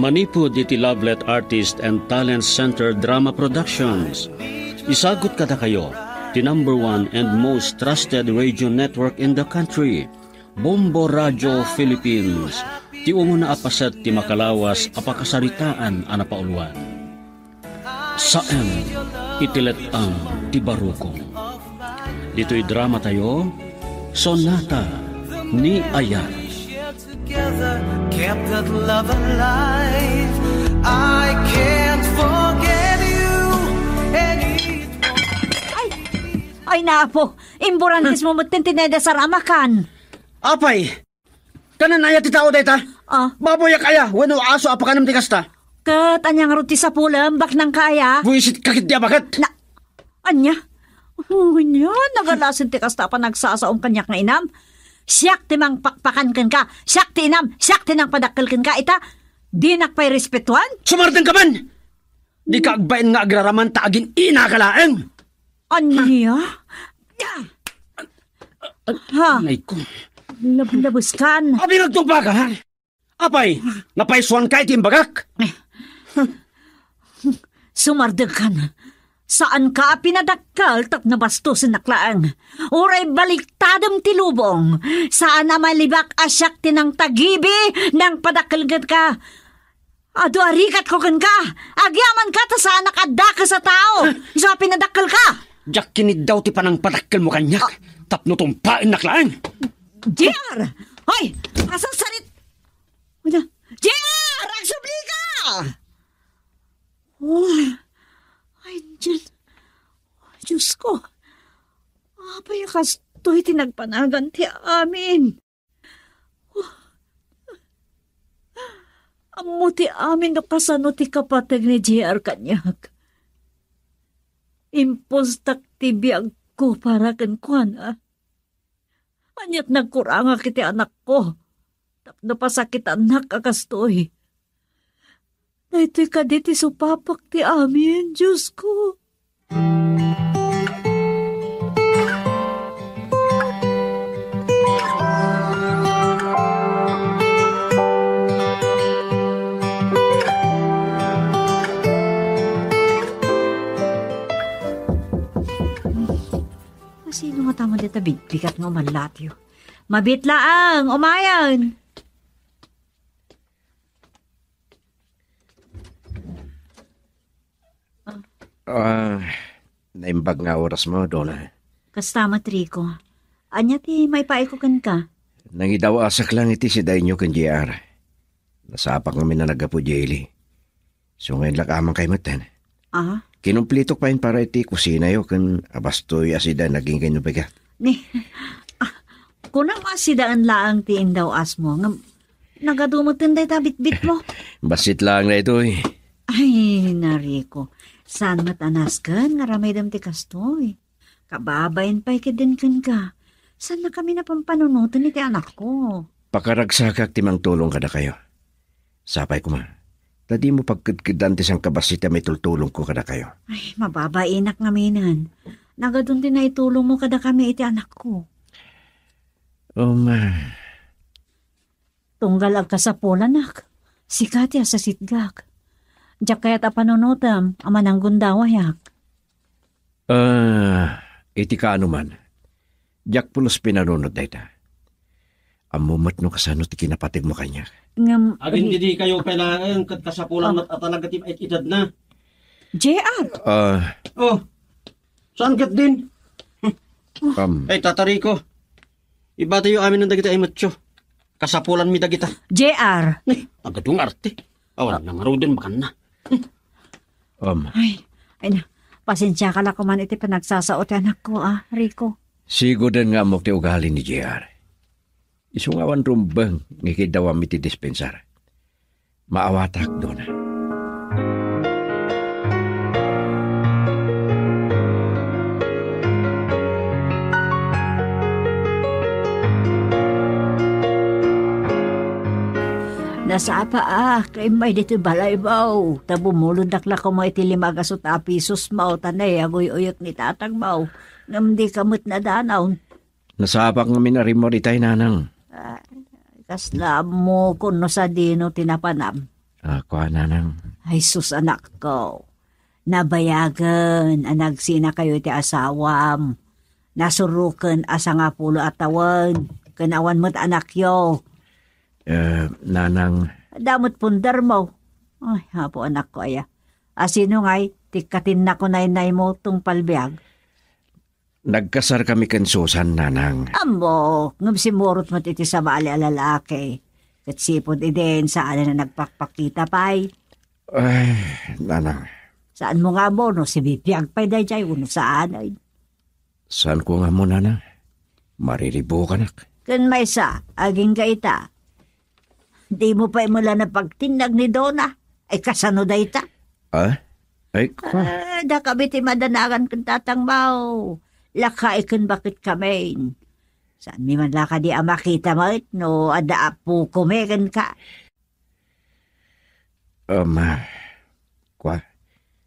Manipud iti Lovelet Artist and Talent Center Drama Productions. Isagot kada kayo, the #1 and most trusted radio network in the country, Bombo Radio Philippines. Ti umo na apaset ti makalawas apakasaritaan ana pauluan. Saan itilet ang ti barukong. Dito'y drama tayo, Sonata ni Ayan. Kept that love alive. I can't forget you. Ay naapo, imburantis mo matintineda sa ramakan. Apay, kanan ayat ti tao dayta? Baboy kaya, wano aso apakanam ti kasta? Kat, anyang ruti sa pulam, bak nang kaya? Buisit kakit di abakat? Anya? Anya, nagalasin ti kasta pa nagsasaong kanyak na inam. Siyak ti mang pakpakan ka, siyak ti inam, siyak ti nang padakkel ka, ita, di nakpay respetuan? Sumarteng ka man! Di ka agbain nga agraraman taagin inakalaeng! Anya? Ha? Nay ko. Labus kan. Abi nagtugba ka, ha? Apay, napaiswan ka iti imbagak? Sumardeg ka na. Saan ka pinadakkal tak nabastusin naklaang? Uray baliktadam tilubong. Saan na malibak asyak tinang tagibi nang padakkalgad ka? Ado arikat ko kan ka. Agyaman ka ta saan nakadaka sa tao. Isa pinadakkal ka. Diyak kinid daw ti panang padakkel mo kanyak. Tapno tumpain naklaang. JR! Hoy! Asan sarit? JR! Agsubli ka! Uy! Ay, Diyan. Diyos ko. Apay kasto'y tinagpanagan ti amin. Amo ti amin no kasano ti kapatag ni JR kanyak. Impos tak ti biyag ko para kankwan, Anyat nagkuranga kiti anak ko. Tapno pasakit anak akastoy. Dahito'y kaditi supapak ti amin, Diyos ko. Sino nga tamo dito bigat nga umalatyo? Mabitlaang, umayan! Naimbag nga oras mo, Donna. Kastamat, Rico. Anya ti may paikukan ka? Nangidaw asak lang iti si Dainyo kan JR. Nasapak kami na nagapo Jelly. So ngayon lakamang kay matan. Kinumplitok pa yun para iti kusina yo kan abastoy asida naging kanyo baga. Kunang asidaan laang ti indaw as mo. Nagadumutin day tabit-bit mo. Basit lang na ito eh. Ay, nariko. Saan matanas kan nga ramay dam ti kastoy. Kababayin pa'y kadinkan ka. Saan na kami na pampanunutan iti anak ko? Pakaragsakak timang tulong kada kayo. Sapay ko ma. Tadi mo pagkadkadan ti sang kabasit may tultulong ko kada kayo. Ay, mababainak nga minan. Nagadun din na itulong mo kada kami iti anak ko. Ma. Tunggal ag kasapulanak. Sikati sa sitgak. Diyak kaya't apanunutam, aman ang gundawayak. Iti ka ano man. Diyak pulos pinanunod na ita. Amumat no kasano ti kinapatig mo kanya. Agin di kayo kailangan kasapulan at talaga ti edad na. JR! Saan kat din? Ay, tatari ko. Iba tayo amin ng dagita ay matyo. Kasapulan mi dagita. JR! Agadong arte. Awan na marudin makan na. Ay na. Pasensya ka lang kuman iti panagsasaot anak ko, Rico. Sigodan nga mo ti ugali ni JR. Isungawan rumbang ngikidawam iti dispensar. Maawatak doon. Nasa pa kay may dito balay baw. Tabumulod dakla ko mo iti 5 gasot pisos maw tanay agoy uyot ni tatang maw. Ngam di kamot na danaw. Nasapak nga minarim mo di tayo nanang. Kasla mo kuno sa dino tinapanam. Ako, nanang. Ay sus anak ko. Nabayagan, anagsina kayo ti asawam. Nasurukan asa nga pulo atawan. Kanawan mo't anak yo. Nanang. Damot pundar mo. Ay, hapo anak ko aya. Asino ngay, tikatin na ko nay mo tung palbiag. Nagkasar kami kan Susan, nanang. Amo, ngam simurot mo iti sa bali alalaki. Katsipod idin saan na nagpakpakita pa'y. Ay, nanang. Saan mo nga mo, no? Si Bibiag pa'y day jay, uno saan ay. Saan ko nga mo, nanang? Mariribo ka, nak. Kan may sa, aging gaita. Di mo pa'y mula na pagtinag ni Donna. Ay kasano day ta? Ay, ko. Da kami ti madanagan kung tatang mau. Lakay kun bakit kami. Saan mi man laka di makita mo it, no? Ada apu kumegan ka. Kwa,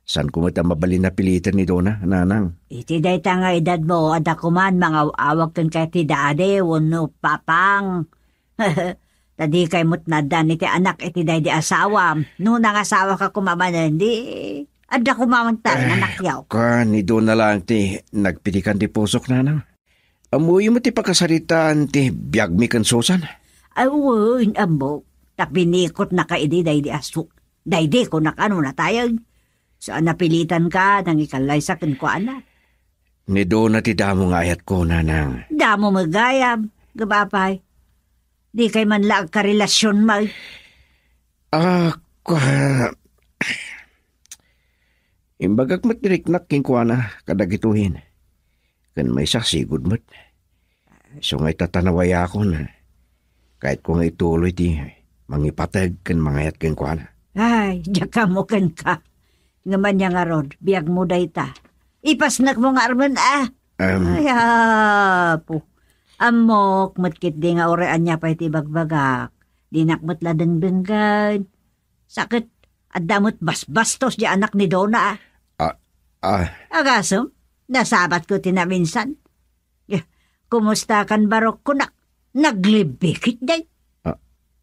saan ko mata mabali na pilitan ni Donna, nanang? Iti day ta nga edad mo, ada kuman mga awag kun kay ti dade, wano papang. Tadi kay mo't nadan iti anak iti day di asawa. No nang asawa ka kumamanan, di ada kumamanta anak yaw. Kwa, ni Donna lang ti nagpitikan ti pusok, nanang. Amuy mo ti pakasaritaan ti biyag mi kan Susan. Awin, amo. Tapinikot na ka iti day di asuk. Day di ko nakano na tayag. Saan napilitan ka nang ikalay sa kinkwana? Ni Donna ti damo nga ayat ko, nanang. Damo magayam, gabapay. Di kay man lang karelasyon mag. Imbagak matiriknak kinkwana kadagituhin. Kan may sasigod mo't. So ngay tatanawaya ako na. Kahit kung ituloy ti mangipatag kan mangayat kinkwana. Ay, diyak mo kan ka. Ngaman niya nga rod, biyag mo day ta. Ipasnak mo nga arman Ay, po. Amok, matkit di nga orean niya pa iti bagbagak. Di nakmat ladang-danggan. Sakit, at damot basbastos di anak ni Donna. Agasam, nasabat ko tinaminsan. Kumusta kan barok ko na? Naglibikit day.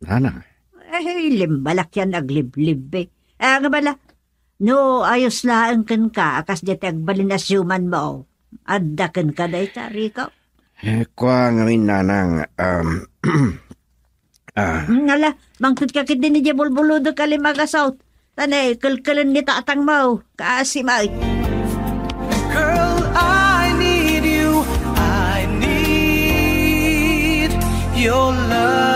Nanang? Ay, limbalak yan nagliblib. Nga bala, no, ayos lang kan ka, akas di tagbalin asyuman mo. Addakan ka day ta, Rico. Kwa ngamin, nanang, Ngala, mangtut ka kit din ni Jebulbuludo kalimagasawt. Tanay, kalkalan ni tatang mo, kaasimay. Girl, I need you. I need your love.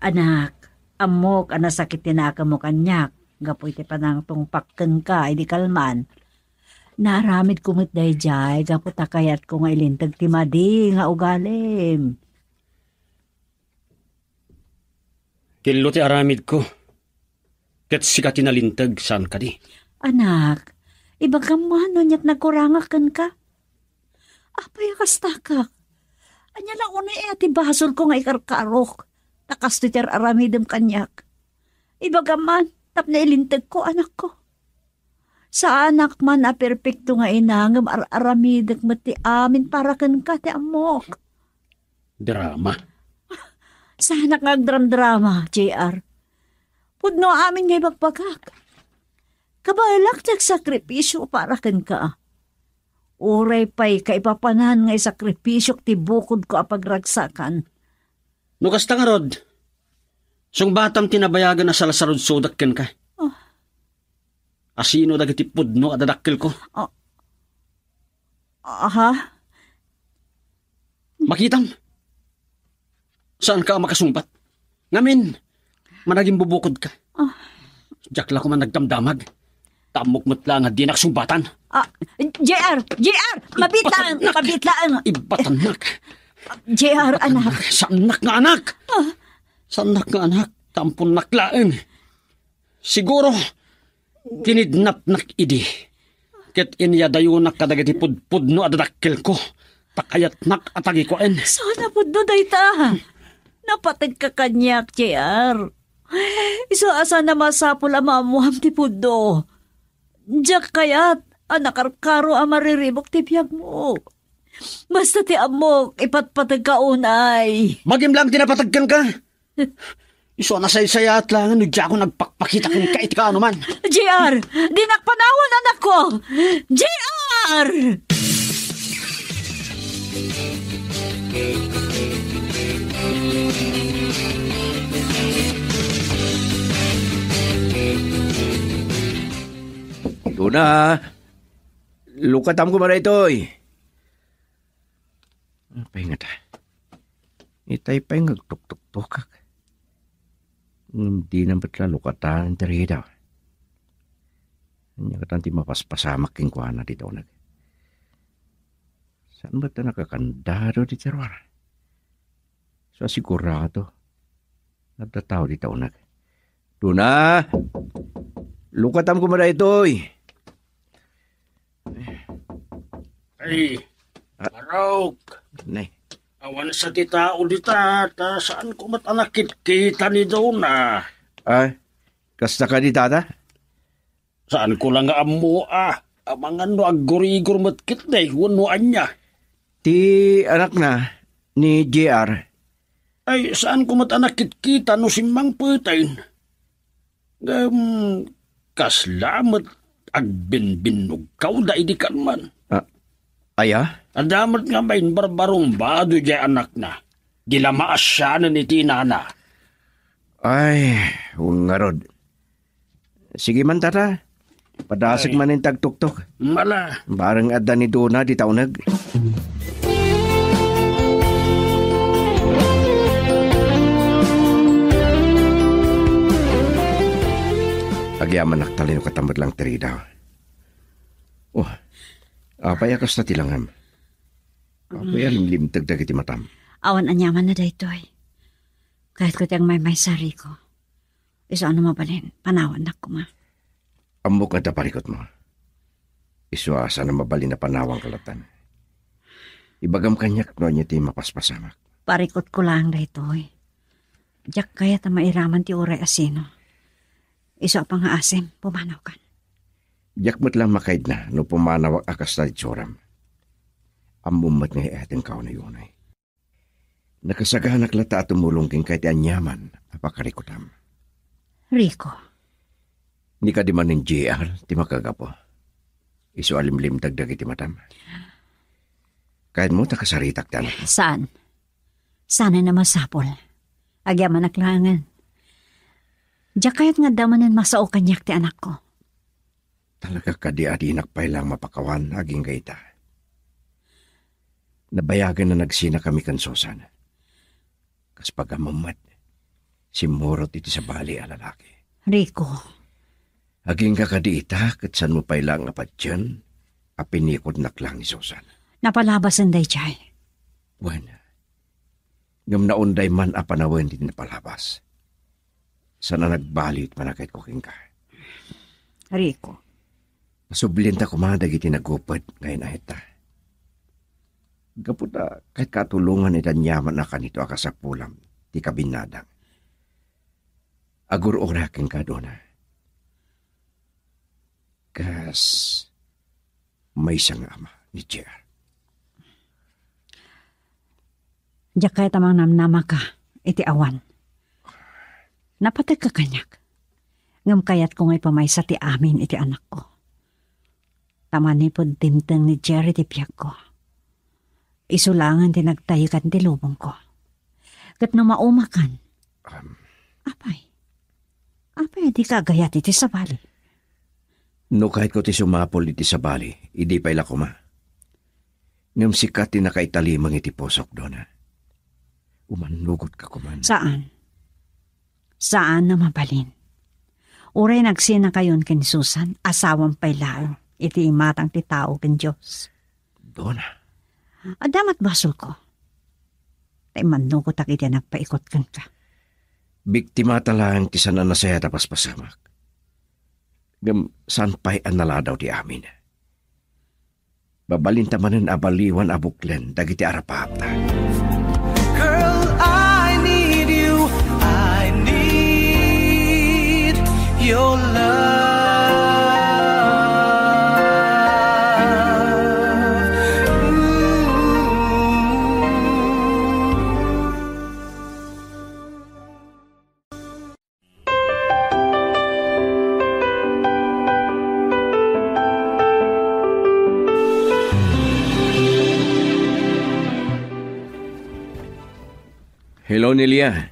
Anak, amok, anasakit tinaka mo kanyak. Gapoy ti panang tungpakkan ka, hindi kalman. Naramid kumit day jay, gapo takayat ko nga ilintag ti madi, nga ugalim. Kilo ti aramid ko. Ket sika tinalintag, saan ka di? Anak, ibagam nya't nagkurangakan ka. Apay kastakak. Anya lang unay ati basol ko nga ikarkarok. Takas ti aramidem kanyak. Ibagaman, tap na ilintag ko anak ko. Sa anak man a perpekto nga inangam aramidag mati amin para kan ka ti amok. Drama? Sa anak ngagdram-drama, JR. Pudno amin ngay bagpagak. Kabalak tag sakripisyo para kan ka. Uray pa'y kaipapanan ngay sakripisyo ti bukod ko apagragsakan. No kasta nga rod, sung batam tinabayagan na salasarod sodak ken ka. Asino dagiti pudno at dadakkel ko. Aha? Makitam. Saan ka makasumpat? Ngamin, managing bubukod ka. Jakla ko man nagdamdamag. Tamok mo't lang at di naksumbatan. JR! Mabitlaan! Ibatanak. JR, anak. Sanak nga anak! Sanak nga anak, tampon naklaan. Siguro, kinidnap nak idi. Ket inya dayunak kadagiti pudpudno adadakkel ko. Takayat nak atagi ko en. Sana po no, dayta. Napatid ka kanyak, JR. Iso asa na masapul ang mamuham ti pudo. Diyak kayat, anakarkaro ang mariribok ti piyag mo. Basta ti amok, ipatpatag ka unay. Magim lang tinapatagkan ka. Iso na say-saya at lang, nudya ako nagpakpakita kan kahit ka ano man. JR, di nakpanawan anak ko. JR! Tuna, lukatam ko ba na ito'y? Pahingat. Itay pa yung nagtuk-tuk-tukak. Hindi na ba't lukatan tari daw. Hindi ka tanti mapaspasamak king kuhana dito nag. Saan ba't na nakakandado di terwar? So sigurado. Nagtataw dito nag. Tuna, lukatam ko ba na ito'y? Ay, Marok. Nay. Awan sa titao dita, saan ko matanakit kita ni Dona? Ay, kasta ka di tata? Saan ko lang amo amangan no agurigor matkit na hunuan niya. Ti anak na ni JR. Ay, saan ko matanakit kita no simang putain? Kaslamat agbinbinog kau da idikan man. Aya? Adamat nga bayin barbarong bado jay anak na. Gilamaas siya na ni tinana. Ay, huwag nga rod. Sige man tata. Padasig man yung tagtuktok. Mala. Barang adda ni Dona di taunag. Agyaman naktalino katamad lang tiri daw. Oh, apay akas na tilangam. Apay alimlimtag dagiti matam. Awan anyaman na daytoy. Kahit ko tiyang may sari ko. Iso ano mabalin, panawan na ko ma. Amok na taparikot mo. Iso asa na mabalin na panawang kalatan. Ibagam kanyak no niya ti mapaspasamak. Parikot ko lang daytoy. Diyak kaya ta mairaman ti uray asino. Iso pa nga asim, pumanaw kan. Diyak mo't lang makaid na no pumanawag akas na itsuram. Amumat nga iateng kao na yun ay. Nakasagahanak lata at tumulong king kahit anyaman apakarikutam. Rico. Ni ka di man ng JR, ti makagapo. Iso alimlim dagdag iti matam. Kahit mo takasaritak tan. Saan? Sana na masapol. Agyaman naklangan. Diyak kaya't nga damanan masao kanyak ti anak ko. Talaga ka di adinak pa ilang mapakawan aging gaita. Nabayagan na nagsina kami kansosan. Kas pagamamat, si Morot iti sa bali a lalaki. Rico. Aging kakadiita kat san mo pa ilang apat dyan, apinikod naklang ni Susan. Napalabasan day chay. Bueno, ngam naunday man apanawan din napalabas. Sana nagbalit manakit ko king ka. Rico. Nasublinta ko mga dagiti nagupad ngayon ahit ta. Gaputa kahit katulungan itanyaman na kanito akasapulam ti kabinadang. Agur oraking ka doon. Kas may isang ama ni JR. Diyak kaya tamang namnama ka, iti awan. Napatag ka kanyak. Ngam kayat ko ngay pamaysa ti amin iti anak ko. Taman ni po dimtang ni Jerry ti piyak ko. Isulangan ti nagtayikan ti lubong ko. Kat no maumakan. Apay di kagayat iti sabali. No kahit ko ti sumapol iti sabali, hindi pa ila kuma. Ngam sikat ti nakaitalimang iti posok doon. Umanugot ka kuman. Saan na mabalin? Uray nagsina kayon ken Susan, asawang pailao, iti imatang ti tao ken Diyos. Dona. Adamat basol ko. Tay manugot ak iti nagpaikot kan ka. Biktima talang ti sana nasaya tapas pasamak. Gam saan pa'y anala daw ti amin. Babalintamanan abaliwan abuklen dagiti arapapta. Girl, I need you. I need your love. Hello, Nelia.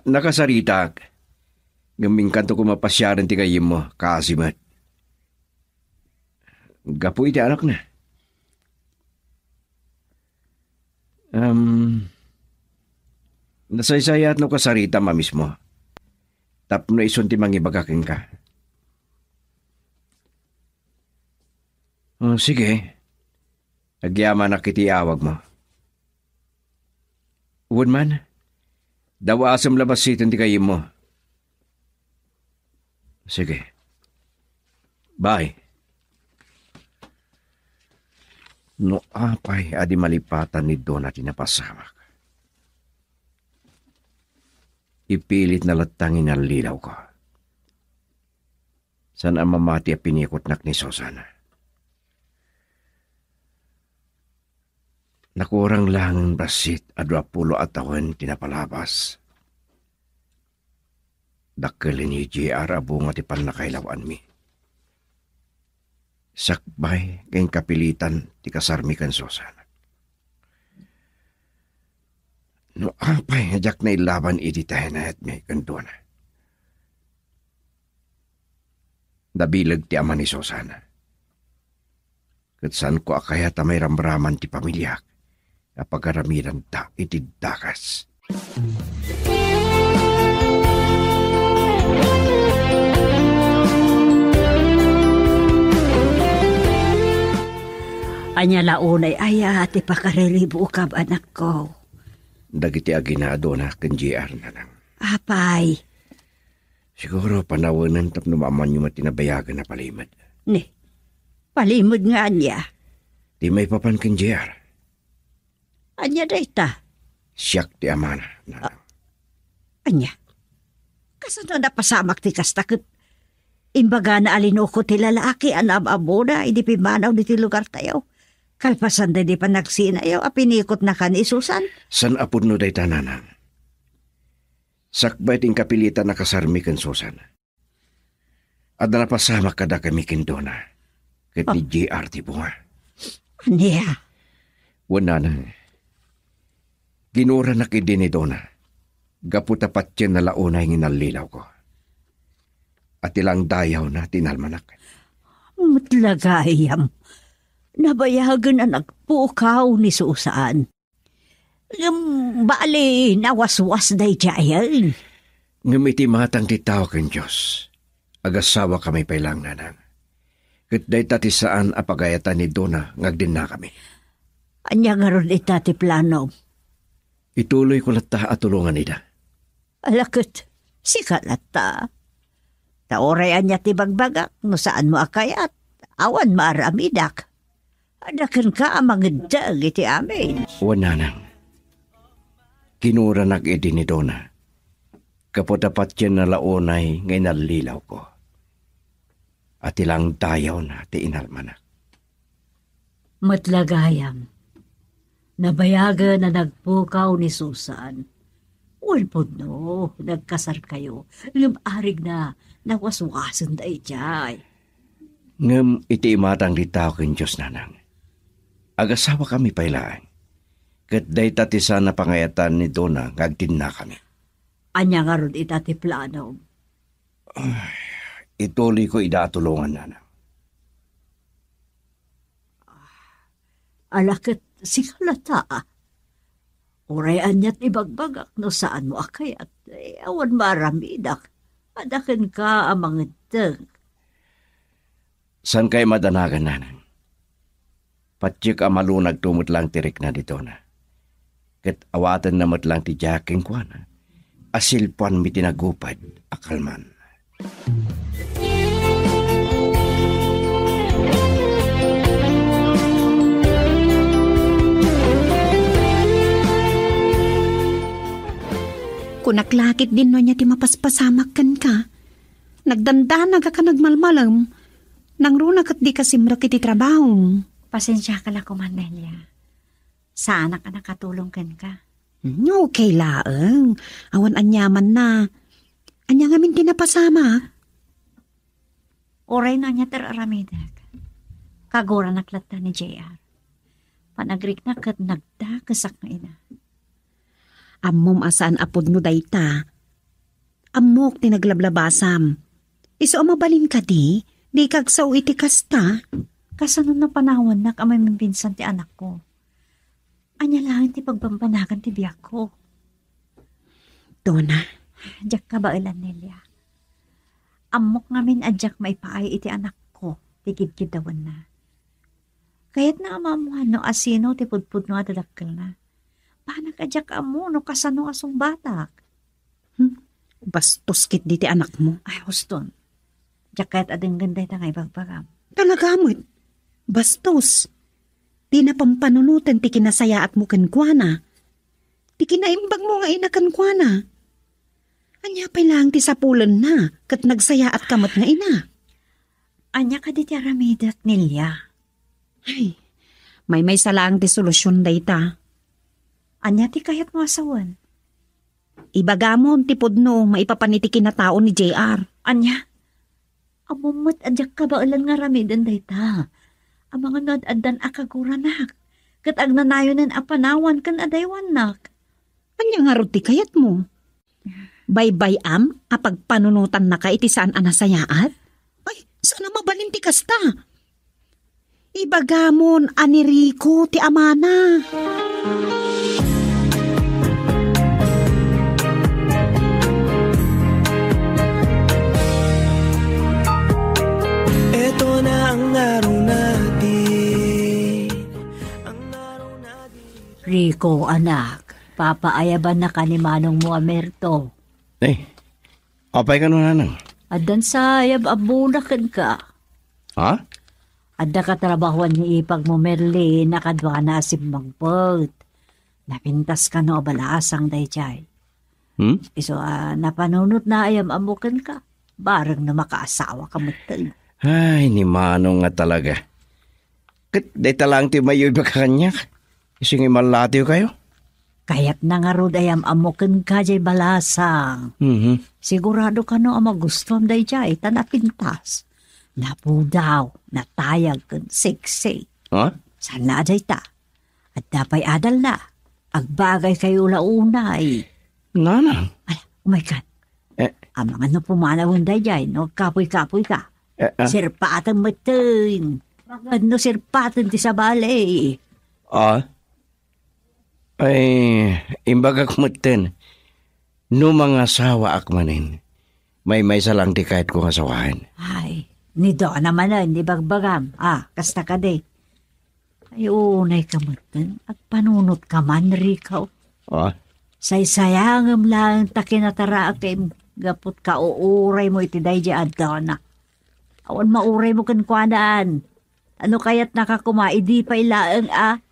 Nakasaritak. Gaming kanto ko mapasyaran ti kayim mo, kaasimat. Gapo iti anak na. Nasaysayat no kasarita mamis mo. Tapno isun ti mangibagaking ka. Sige. Agyaman na kiti awag mo. Uwan man, daw asam labas sitan ti kayim mo. Sige. Bye. No apay adi malipatan ni Dona tinapasamak. Ipilit na latangin ang lilaw ko. San ang mamati a pinikotnak ni Susana. Nakurang lang ang basit a 20 at taon tinapalabas. Dakkel ni JR abunga ti panakailawan mi. Sakbay kayong kapilitan ti kasarmi kan Susana. No apay ngajak na ilaban iti tayo na at may kandona. Dabilag ti ama ni Susana. Katsan ko akaya ta may ramraman ti pamilyak. Napagaramiran ta iti dakas. Anya launay aya ti pakarelibo kab anak ko. Dagiti aginado na kan JR na lang. Apay. Siguro panawanan tapno maman yung matinabayagan na palimad. Ne, palimod nga niya. Di may papan kan JR. Anya dayta? Siyak ti amana. Anya? Kasano napasamak ti kastakot? Imbaga na alinoko ti lalaki anab-abo na hindi pimanaw ni ti lugar tayo. Kalpasan da di pa nagsinayaw apinikot na kan isusan. San apod no day tananang? Sakbay ting kapilitan na kasarmi kan Susan. At napasamak kada kami kindona. Kat ni JR ti bunga. Anya? Wala na. Ginura na kidi ni Dona. Gaputapat yan na launay nginalilaw ko. At ilang dayaw na tinalmanak. Matlagayam. Nabayagan na nagpukaw ni Susan. Bali, nawaswas day jayan. Ngamiti matang titaw kan Diyos. Agasawa kami pailang nanang. Kat day tati saan apagayatan ni Dona ngagdin na kami. Anya nga ron itati plano. Ituloy ko lata at tulungan nida. Alakot, sikat lata. Taorayan niya tibagbagak no saan mo akayat. Awan maaramidak. Adakan ka amang dag iti amin. Wananang. Kinura nag-edi ni Dona. Kapotapat yan na launay ngay nalilaw ko. At ilang dayaw na ti inalmanak. Matlagayam. Nabayagan na nagpukaw ni Susan. Ulpod no, nagkasar kayo. Lumarig na nawaswasan da ijay. Ngam iti imatang ditaw kin Diyos nanang. Agasawa kami pailaan. Kat day tati sana pangayatan ni Dona ngagdin na kami. Anya nga ron itati plano. Ituloy ko idatulungan nanang. Alakit si kalata. Urayan niya't ibagbagak no saan mo akayat. Awan maramidak. Adakan ka amang dag. San kay madanagan nanang? Patsik amalunag tumot lang tirik na dito na. Kat awatan namat lang ti jaking kwa na. Asilpuan mi tinagupad akalman. Naklakit din no niya ti mapaspasamak kan ka. Nagdandanag ka nagmalmalam. Nang runa kat di kasimrak iti trabaho. Pasensya ka lang kuman, Nelia. Sa anak ka nakatulong kan ka. Okay laeng. Awan anyaman na. Anya ngamin tinapasama. Oray na niya teraramidag. Kagura naklata ni JR. Panagrik na kat nagda kasak na ina. Ammom asaan apod no dayta. Ammok tinaglablabasam. Iso mabalin ka di kagsaw iti kasta. Kasano na panahon na kamay mambinsan ti anak ko. Anya lang ti pagpampanagan ti biyak ko. Dona. Diyak ka ba ilan, Nelia? Amok ngamin adyak maipaay iti anak ko. Tigid-gidawan na. Kaya't na amamuhan no asino ti pudpud no adadakkel na. Panak adyak amo no kasano asong batak. Bastos kit di ti anak mo. Ay, huston. Diyak kaya't adeng ganday ta ngay bagbagam. Talaga mo't. Bastos. Di na pampanunutan ti kinasayaat mo kankwana. Ti kinaimbag mo nga ina kankwana. Anya pa lang ti sapulan na kat nagsayaat kamot nga ina. Anya ka di ti aramidat, Nelia. Ay, may salang ti solusyon dayta. Anya ti kayat mo asawan. Ibagamon ti pudno maipapanitikin na tao ni JR. Anya? Amumot adyak ka ba ulan nga ramidan dayta. Ang mga nod-adan akaguranak. Kat agnanayonan apanawan kan adaywan nak. Anya nga ruti kayat mo? Baybay apagpanunutan na ka iti saan anasayaat? Ay, sana mabalinti kasta. Ibagamon ani Rico ti amana. Eto na ang araw natin. Rico, anak. Papaayaban na ka ni Manong mo Amerto. Apay ka nun, nanang? Adan sayab abunakan ka. Ha? Adda ka trabahuan ni ipag mo Merli, nakadwa na simbang pot. Napintas ka no balasang dayjay. Iso napanunot na ayam amukan ka. Barang na makaasawa ka mutal. Ay, ni Manong nga talaga. Kat day talang ti mayoy ba kanyak? Ising imalatiw kayo? Kaya't na nga rod ayam amukan ka jay balasang. Sigurado ka no ang magustuhan dayjay, tanapintas. Napudaw, natayag kan siksi. Ha? Sana aday ta. At dapay adal na. Agbagay kayo launay. Nanang? Ala, oh my God. Ang mga no pumanawin dayjay, no kapoy-kapoy ka. Sirpatan matin. Ano sirpatan ti sa balay. Ay, imbaga kumaten. No mga asawa akmanin. May salang ti kahit kong asawahan. Ay, nido naman na, hindi bagbagam. Kasta ka day. Ay, unay ka matin. At panunot ka man, Rico. Say-sayangam lang takinatara akim. Gapot ka uuray mo iti dayjay adana. Awan mauray mo kankwanaan. Ano kaya't nakakuma, idi pa ilaang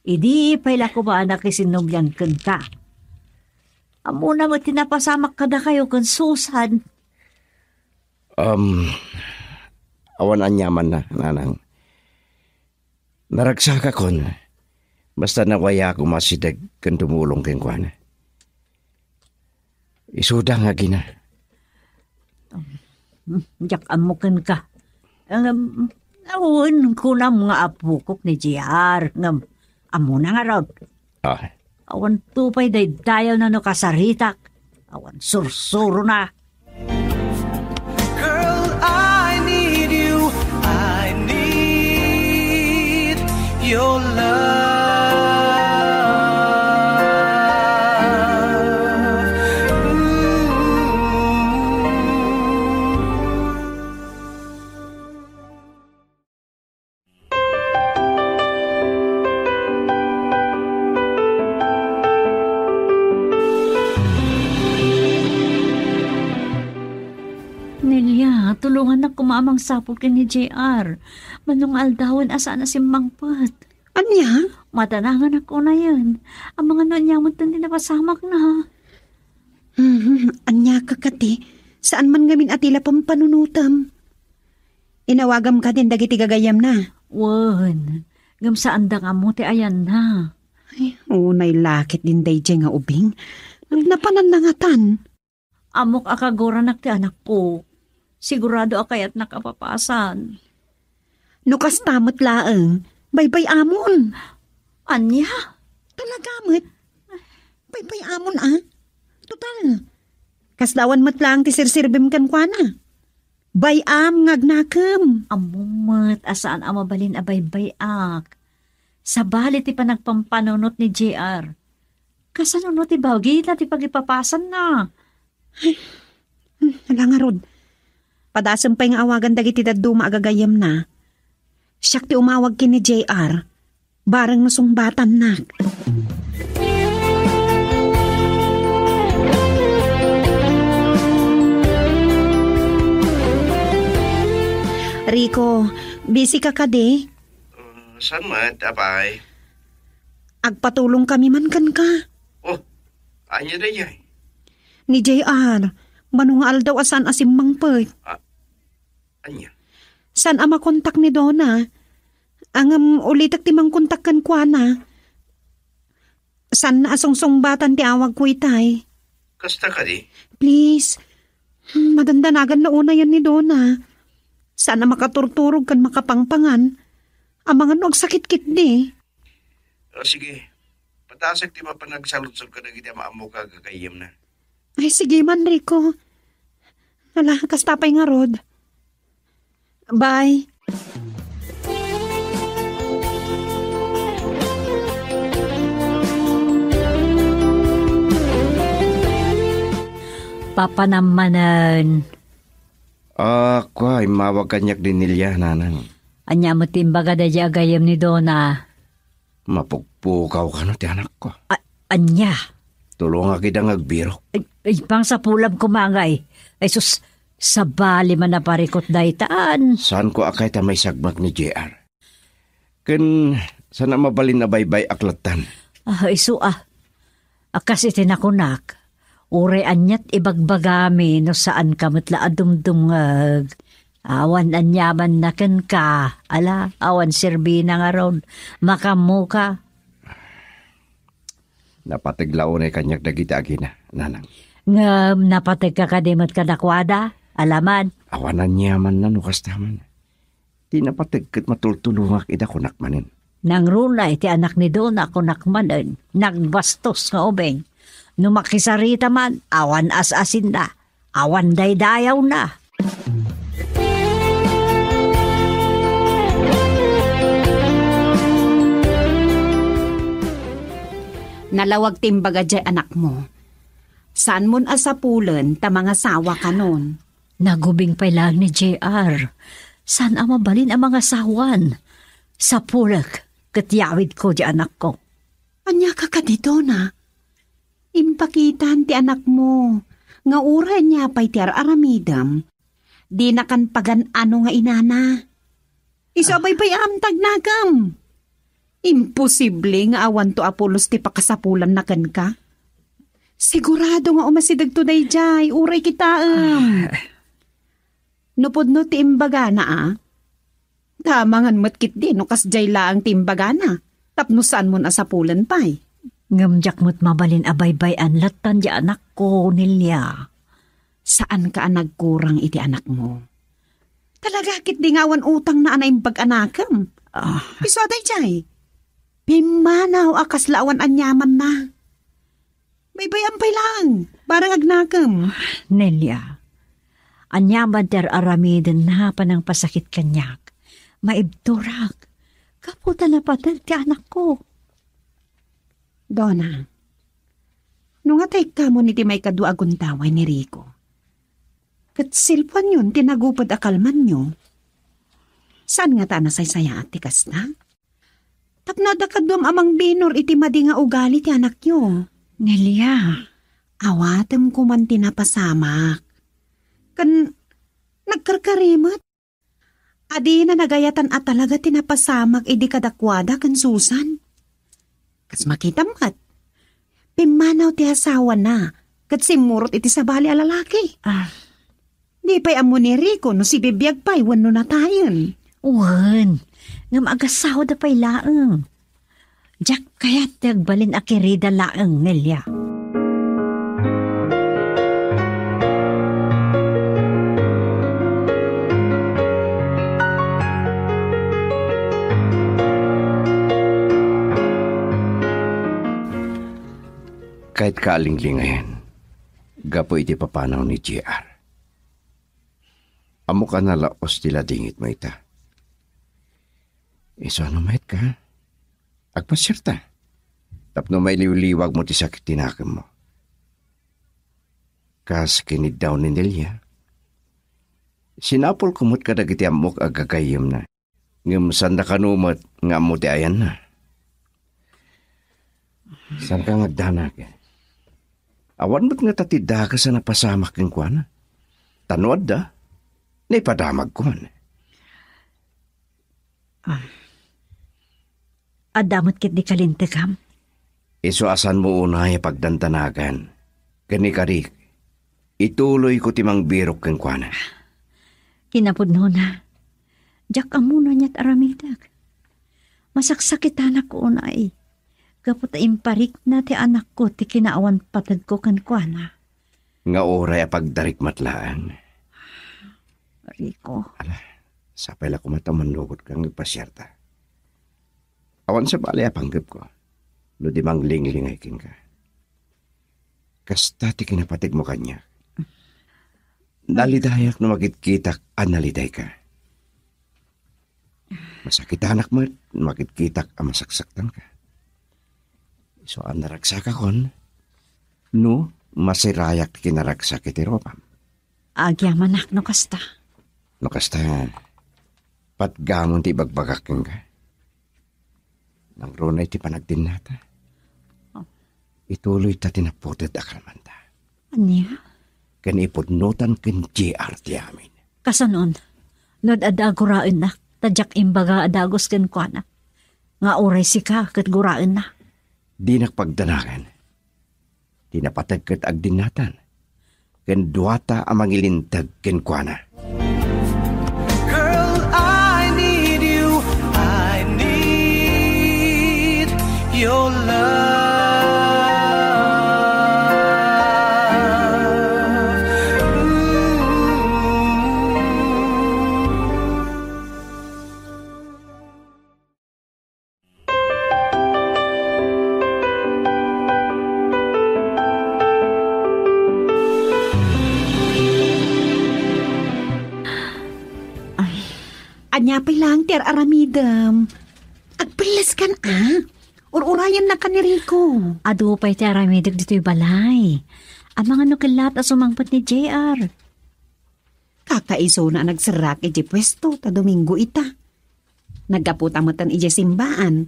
Idi pa ila kuma nakisinumyan kan ka. Amuna mo tinapasamak ka na kayo kan susan. Awan anyaman na, nanang. Naragsaka kon. Basta nawaya ko masidag kan tumulong keng kwan. Isuda nga gina. Diyak amukan ka. Awan ko na mga apukok ni JR. Amuna nga raw. Awan tupay day dayaw na no kasaritak. Awan sursuro na. Girl, I need you. I need your love. Tulungan na kumamang sapol ka ni JR. Manong aldawin asa na si Mangpat. Anya? Matanangan ako na yan. Ang mga nanyamot na napasamak na. Anya ka kati, saan man ngamin atila pampanunutam. Inawagam ka din dagiti gagayam na. Wan, ngam saan da nga mo ti ayan na. Ay, unay lakit din dayjay nga ubing. Napananangatan. Amok akagoranak ti anak ko. Sigurado akayat nakapapasan. Nukas tamot laeng, baybay amon. Anya? Talagamit. Baybay amon Total. Kasdawan mat lang ti sirsirbim kan kwa na. Bayam ngagnakam. Amumat, asaan amabalin abay-bayak. Sa bali ti panagpampanunot ni JR. Kasanunot ti bawgi na ti pagipapasan na. Hala nga rod. Padasam pa yung awagan dagiti daddo maagagayam na. Siyak ti umawag kini JR. Barang nasumbatan na. Rico, busy ka kade? Saan mat, apay? Agpatulong kami man kan ka. Oh, anya na yan. Ni JR, manungal daw asan asim mangpert. Anya? San ama kontak ni Donna? Ang ulitak ti mang kontak kan kwa na. San na asong-songbatan ti awag ko itay? Kasta ka di? Please, madandanagan na una yan ni Donna. Sana makaturturog kan makapangpangan. Amangan og sakit-kit di. Sige, patasak ti mapanagsalutsog ka na giti maamo ka gagayam na. Ay sige man, Rico. Hala, kastapay nga rod. Bye. Papanamanan. Ako ay mawag kanyak din nilya, nanang. Anya mo timbaga da agayam ni Donna. Mapugpukaw ka no, ti anak ko. Anya? Tulong nga kita ngagbiro. Ay, pang sa pulab kumangay. Ay sus, sa bali man na parikot daytaan. Saan ko akay ta may sagmak ni JR? Ken, sana mabalin na baybay aklatan. Akas itinakunak. Ure anyat ibagbagami no saan kamatla adumdumngag. Awan anyaman na ken ka. Ala, awan sirbi na nga ron. Makamuka. Napatiglaw na kanyak dagiti agina, nanang. Ngam, napatig ka kadimot kadakwada. Alaman. Awanan niyaman na nukastaman. Di napatig kat matultulungak ida kunak manin. Nang runay ti anak ni Donna kunak manin. Nagbastos nga ubeng. Numakisarita man, awan as-asin na. Awan daydayaw na. Nalawag timbaga jay anak mo. Saan mon asapulen ta mga sawa ka nun? Nagubing pa lang ni JR. Saan mabalin ang mga sawan? Sa pulak, katyawid ko di anak ko. Anya ka dito na? Impakitan ti anak mo. Nga ura niya pa'y ti aramidam. Di na kan pagan ano nga inana. Isabay pa'y amtag nagam. Imposible nga awan to Apolos ti pakasapulan na kan ka. Sigurado nga umasidag to dayjay. Uray kita Nupod no ti imbaga na Tamangan matkit din no kasjay laang ti imbaga na. Tapno saan mo asapulan pa'y. Ngamjak mo't mabalin abaybay-an latan di anak ko nilya. Saan ka nagkurang iti anak mo? Talaga kit di ngawan utang na anay pag-anakam. Piso aday jay. Pimanaw akas laawan anyaman na. Baybayampay lang. Barang agnakam. Nelia, anyaman ter aramidin na panang pasakit kanyak. Maibturak. Kaputa na patag ti anak ko. Donna, nung atay ka mo niti may kaduagon taway ni Rico. Kat silpon yun, tinagupad akalman nyo. Saan nga ta nasaysaya at tikas na? Tapno da kadum amang binor iti madi nga ugali ti anak nyo. Nelia, awatem ko man tinapasamak. Kan nagkarkarimat. Adi na nagayatan at talaga tinapasamak idi kadakwada kan Susan. Kas makita mat. Pimanaw ti asawa na. kat simurot iti sabali a lalaki. Di pa'y amo ni Rico no si bibiyag pa'y wano na tayon. Uwan, nga magasaw da pa'y laeng. Jack kaya't tagbalin a kirida laeng, Nelia. Kahit kaalinglingayan, gapo iti papanaw ni JR. Amo ka na laos tila dingit mo ita. Iso ano mait ka? Agpasyerta. Tapno may liwliwag mo ti sakit tinakam mo. Kas kinid daw ni Nelia. Sinapol kumot ka dagiti amok agagayim na. Ngam sanda kanumot nga mo ti ayan na. San ka ngagdanag eh? Awan mo't nga tatida ka sa napasamak ng kuwan. Tanwad da. Naipadamag kuwan. Adamot kit di kalintikam. Isuasan mo unay pagdantanagan. Kani karik. Ituloy ko timang birok ng kuwan. Kinapod na. Jack amuna niya't aramidag. Masaksakitan ako na ay. Kapot imparik na ti anak ko ti kinaawan patag ko kankwana. Nga oray pagdarik matlaan. Rico. Ala, sapay la kumatamanlugot kang nagpasyerta. Awan sa bali apanggap ko. No di mang linglingay king ka. Kasta ti kinapatig mo kanya. Nalidayak no magitkitak analiday ka. Masakitanak mo magitkitak ang masaksaktan ka. So, ang naragsak akon, no, masirayak kinaragsak iti ropam. Agyamanak no kasta. No kasta, patgamon ti bagbagaking ka. Nang ronay ti panagdin nata. Ituloy ta tinaputet akalmanta. Anya? Kanipudnutan ken JR ti amin. Kasanon, nod adagurain na, tadyak imbaga adagos ken kuana. Nga oray si ka, kat gurain na. Di nakpagdanagan. Di napatagkat agdinatan. Ken duwata amang ilintag ken kuana. Girl, I need you. I need your love. Anya pa'y lang, Ter Aramidam. Agpilas kan Urayan na ka ni Rico. Ado pa'y ti aramidag dito'y balay. Ang mga nukilat at sumangpot ni JR. Kakaiso na nagsarak iti pwesto ta Domingo ita. Nagkaputamatan iti simbaan.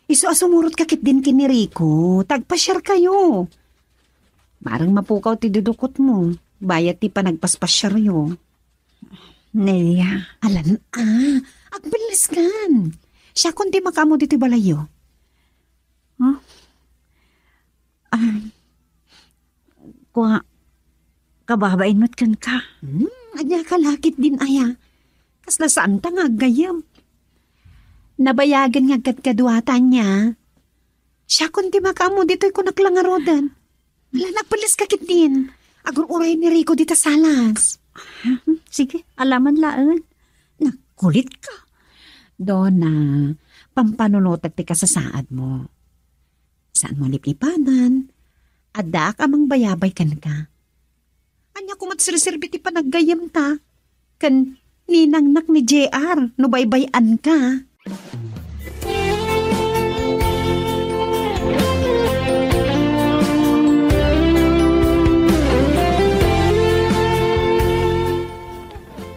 Iso asumurot kakit din kini Rico. Tagpasyar kayo. Marang mapukaw ti dudukot mo. Bayat ti pa nagpaspasyar yo. Nelia. Alan, agbilis kan. Siya kundi makamo dito balayo. Huh? Kababain mo't kan ka. Anya kalakit din aya. Kasla saan ta nga gayam. Nabayagan nga kadkaduatan niya. Siya kundi makamo dito'y kunaklangarodan. Wala nagpalis kakit din. Agur-uray ni Rico dita salas. Sige, alaman laan. Nakulit ka. Donna, pampanunotag ti kasasaad mo. Saan mo lipipanan? Adak amang bayabay kan ka. Anya kumatsirserbi ti panaggayam ta. Kan ninangnak ni JR, no baybayan ka.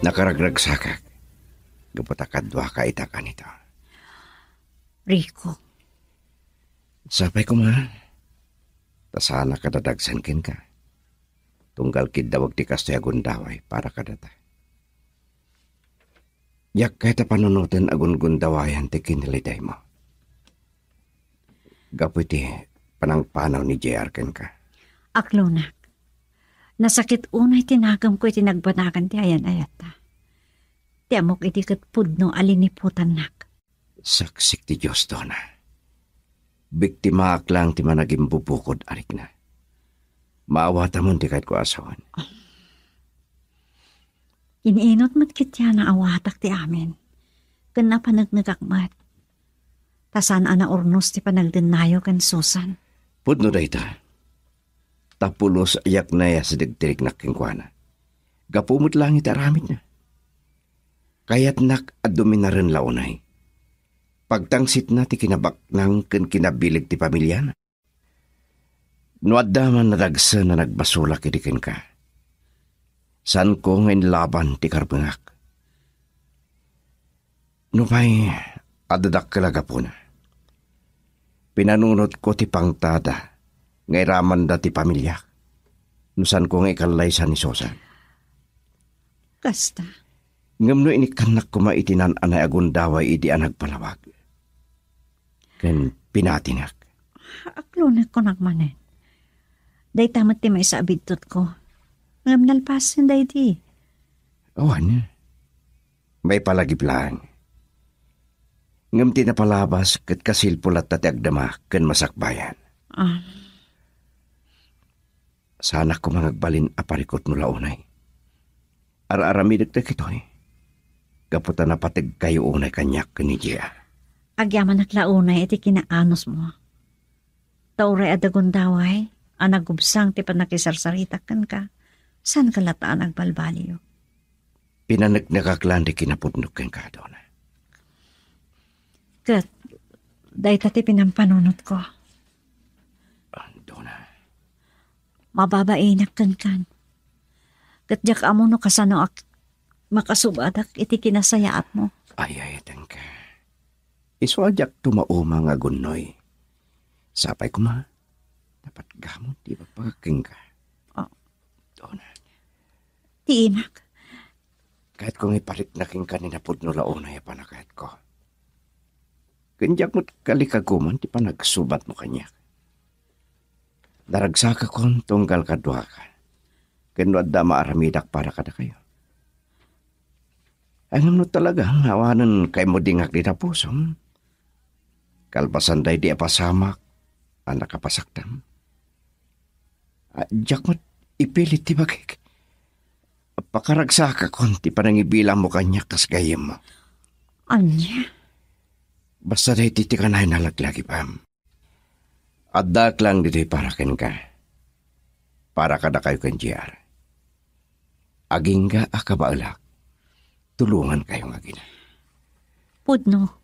Nakaragragsakak. Gaputakadwa ka itakan ito. Rico. Sapay ko man. Tasana kadadagsan kin ka. Tunggal kidawag ti kastoy agundaway para kadata. Yak kahit panunutin agun-gundawayan ti kiniliday mo. Gapu ti panangpanaw ni JR ken ka. Aklunak. Nasakit unay tinagam ko iti nagbanagan ti ayan-ayat ta. Ti amok iti katpudno aliniputan nak. Saksik ti Diyos, Dona. Biktima lang ti managing bubukod arik na. Maawata mo ti kahit ko asawan. Iniinot mo't kitya na awatak ti amin. Kana panagnagakmat. Tasan ana ornos ti panagdenayo kan Susan. Pudno da ita. Tapulos ayak na ya sa dagtirik na kingkwana. Gapumot lang itaramit niya. Kaya't nak adumi na rin launay. Pagtangsit na ti kinabak ng kinabilig ti pamilya na. Nuaddaman na dagsa na nagbasulak idikin ka. San ko ngayon laban ti karbangak. Nupay, adadak kalaga po na. Pinanunod ko ti pangtada. Ngay raman da ti pamilya. Nusan ko ngay kalaysan ni Susan. Kasta. Ngam no inikanak ko maitinan anay agundaway idi anag palawag. Ken pinatingak. Aklunak ko nagmanen. Day tamat ti may sa abidtot ko. Ngam nalpasin day di. Awan. May palagip lang. Ngam tinapalabas kat kasilpulat tati agdama ken masakbayan. Sana ko mangagbalin aparikot no launay. Ara-aramidag na kitoy. Kaputan na patig kayo unay kanyak ni Gia. Agyaman naklaunay iti kinaanos mo. Tauray adagundaway, anagubsang ti panakisarsaritakan ka. San kalataan agbalbaliyo? Pinanagnakaklan di kinapudnok ken ka, Dona. Kat, day tati pinampanunot ko. Dona. Mababainak kan. Katjak amo no kasano makasubadak iti kinasayaat mo. Ay, tangka. Iswadyak tumaumang agunoy. Sapay ko ma. Dapat gamot, di ba pagking ka? Dona. Ti inak. Kahit kong iparik na king kanina pudno launay panakahit ko. Kanyak mo't kalikaguman, di pa nagsubat mo kanyak. Daragsaka kon tunggal kadwa ka. Kenwad da maaramidak para kada kayo. Ang no talaga, awanan kay mo dingak di tapusom. Kalpasan day di apasamak, anak kapasaktam. Diyak mo't ipilit ti bagay. Pakaragsaka kon, ti panangibilang mo kanyak kas gayem mo. Anya? Basta day titikanay nalaglagi pa. Adak lang dito'y para ken ka. Para kada kayo ken JR. Aging ka akabaalak. Tulungan kayo nga gina. Pudno.